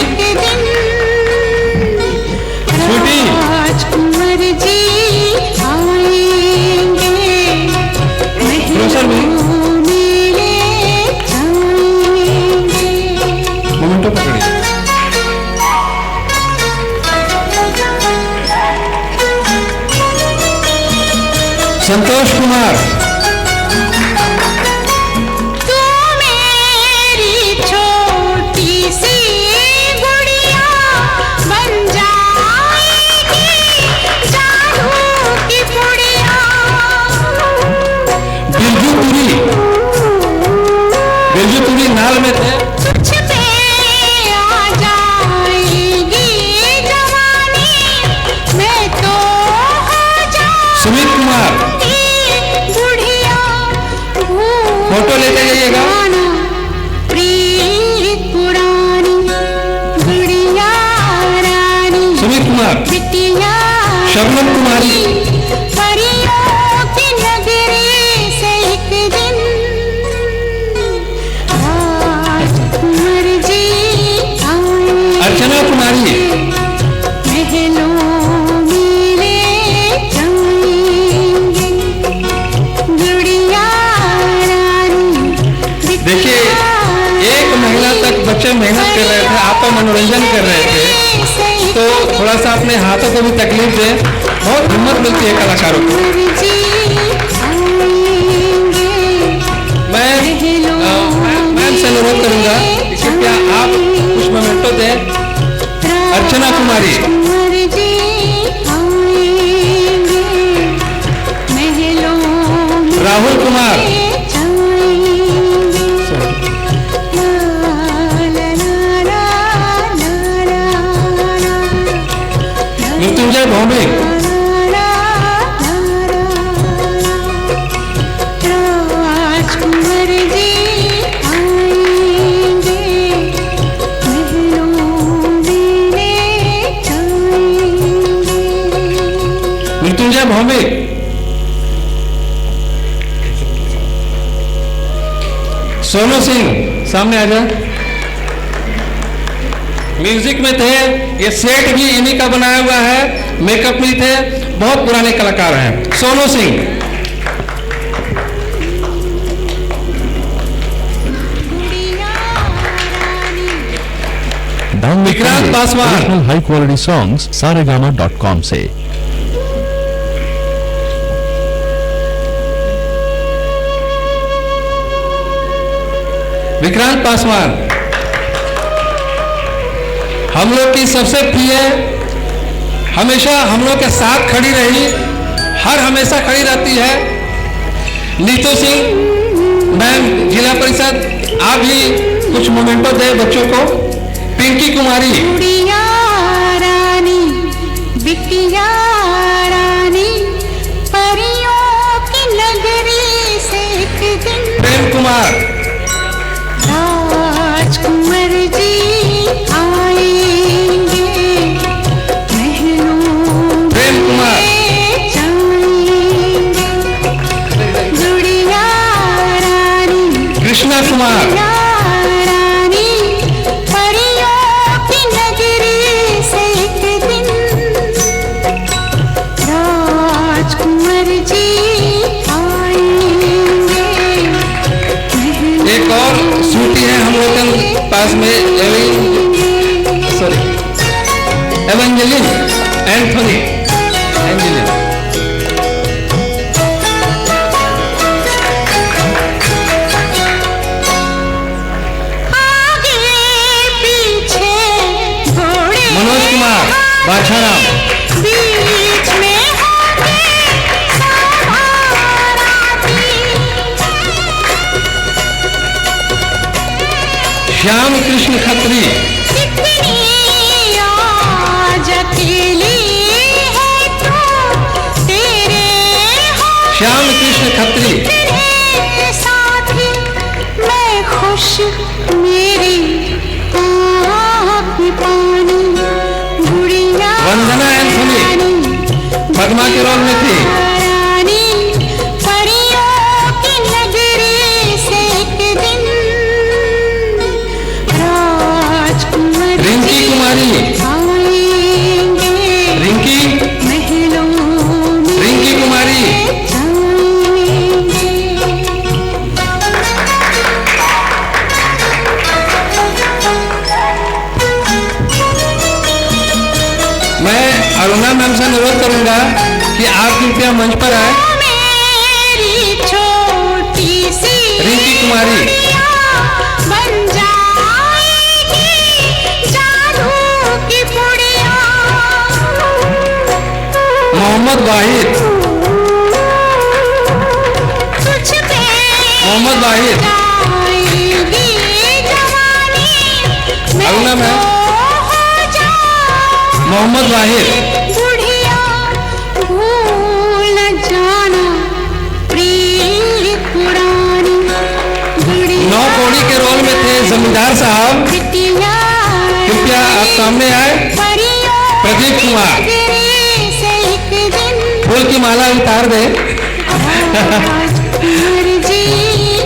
स्वीटी राजकुमार जी आएंगे प्रोफेसर भी मिले जाएंगे। मोमेंटो पकड़िए। संतोष कुमार, तू मेरी छोटी सी गुड़िया बन जाएगी जादू की पुड़िया। बिरजू पुरी नाल में थे। तुझ पे आ जाएगी जवानी मैं तो हो जाऊंगी सुमित कुमार, बुढ़िया फोटो लेते जाइएगा। प्रीत पुरानी गुड़िया रानी सुमित कुमार, बिटिया शबनम कुमारी, परियों की नगरी से एक दिन राजकुमार जी आएंगे अर्चना कुमारी, महलों में ले जाएंगे गुड़िया रानी देखिए एक महीना तक बच्चे मेहनत कर रहे थे, आपका मनोरंजन कर रहे थे, तो थोड़ा सा अपने हाथों को भी तकलीफ दे। बहुत हिम्मत मिलती है कलाकारों को। मैं मैम से अनुरोध करूंगा कि कृपया आप कुछ मोमेंटो दें। अर्चना कुमारी, राहुल कुमार, मृत्युंजय भौमिक, राजकुमार जी आएंगे महलों में ले जाएंगे। मृत्युंजय भौमिक, सोनू सिंह सामने आ जा। म्यूजिक में थे, ये सेट भी इन्हीं का बनाया हुआ है, मेकअप भी थे, बहुत पुराने कलाकार हैं। Sonu Singh, Vikrant Paswan, high quality songs saregama.com से। विक्रांत पासवान हम लोग की सबसे प्रिय, हमेशा हम लोग के साथ खड़ी रही, हर हमेशा खड़ी रहती है। नीतू सिंह मैम जिला परिषद, आप भी कुछ मोमेंटो दे बच्चों को। पिंकी कुमारी, गुड़िया रानी बिटिया रानी परियों की नगरी से एक दिन प्रेम कुमार, राजकुमार जी आएंगे महलों प्रेम कुमार, में जाएंगे sorry, Evangeline Anthony, Angeline. Manoj Kumar, Badshah Ram. बीच में श्याम कृष्ण खत्री, आज अकेली है तू, तेरे श्याम कृष्ण खत्री। तेरे साथ ही मैं खुश, मेरी आँख में पानी, गुड़िया वंदना एंथोनी पद्मा के रोल में थी। रानी, परियों की नगरी से एक दिन राजकुमार रिंकी कुमारी, आएंगे, रिंकी, महलों में रिंकी कुमारी। जाएंगे। मैं अरुणा मैम से अनुरोध करूंगा कि आप कृपया मंच पर आए। मेरी छोटी सी रिंकी कुमारी, बन जाएगी जादू की पुड़िया, मोहम्मद वाहिद, तुझ पे मोहम्मद वाहिद। आएगी जवानी, अरुणा मैम, मोहम्मद वाहिद। बुढ़िया भूल जाना प्रिय पुरानी, बुढ़िया नौ कौड़ी के रोल में थे जमींदार साहब, बिटिया कृपया आप सामने आए। परियों प्रदीप कुमार, नगरी से एक दिन फूल की माला उतार दे। राजकुमार जी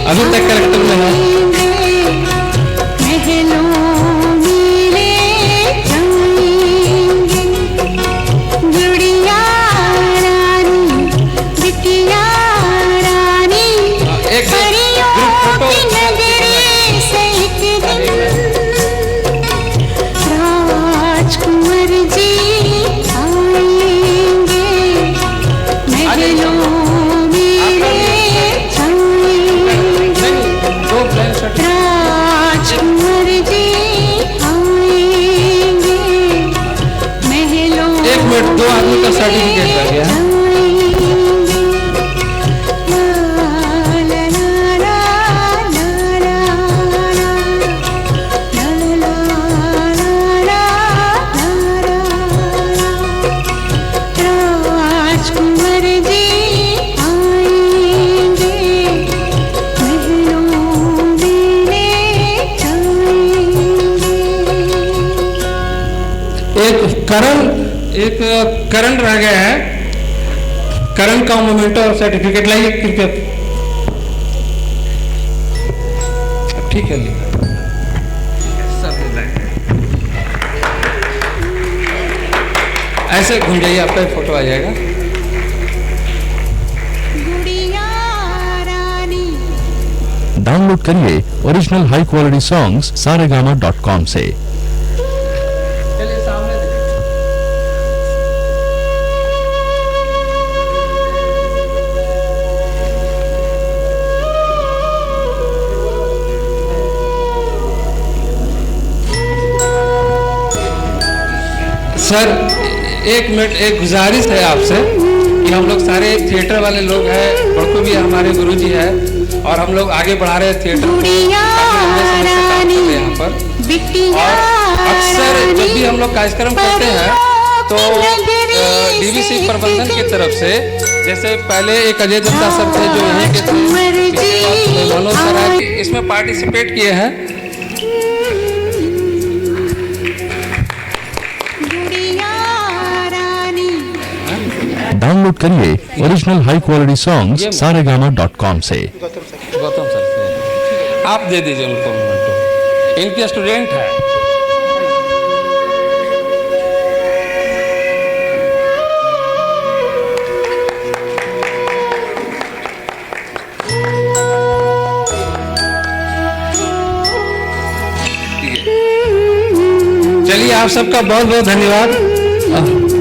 अभी तक करेक्टर में है। महलों में ले जाएंगे, गुड़िया रानी, बिटिया रानी, एक परियों ग्रुप फोटो। की नगरी से एक दिन राजकुमार जी आएंगे, महलों में ले जाएंगे, दो प्लेन शर्ट। राजकुमार जी आएंगे, महलों एक मिनट, दो आदमी का सर्टिफिकेट रह गया है। राजकुमार जी आएंगे, महलों में ले जाएंगे। एक करण रह गया है। करण का मोमेंटो और सर्टिफिकेट लाइए कृपया। ठीक है, लिखा ऐसे घूम जाइए, आपका एक फोटो आ जाएगा। गुड़िया रानी, डाउनलोड करिए original high quality songs saregama.com से। चलिए सामने देखिए। सर एक मिनट, एक गुजारिश है आपसे कि हम लोग सारे थिएटर वाले लोग हैं, बड़कू भी हमारे गुरुजी है और हम लोग आगे बढ़ा रहे हैं थिएटर को गुड़िया काफी लंबे समय से काम कर रहे हैं यहाँ पर। बिटिया और अक्सर जब भी हम लोग कार्यक्रम करते हैं तो डीवीसी प्रबंधन की तरफ से, जैसे पहले एक अजय दत्ता सर थे जो यहीं के थे, मनोज सर इसमें पार्टिसिपेट किए हैं। डाउनलोड करिए original high quality songs saregama.com से। गौतम सर से आप दे दीजिए उनको मोमेंटो, इनके स्टूडेंट है। चलिए आप सबका बहुत बहुत धन्यवाद।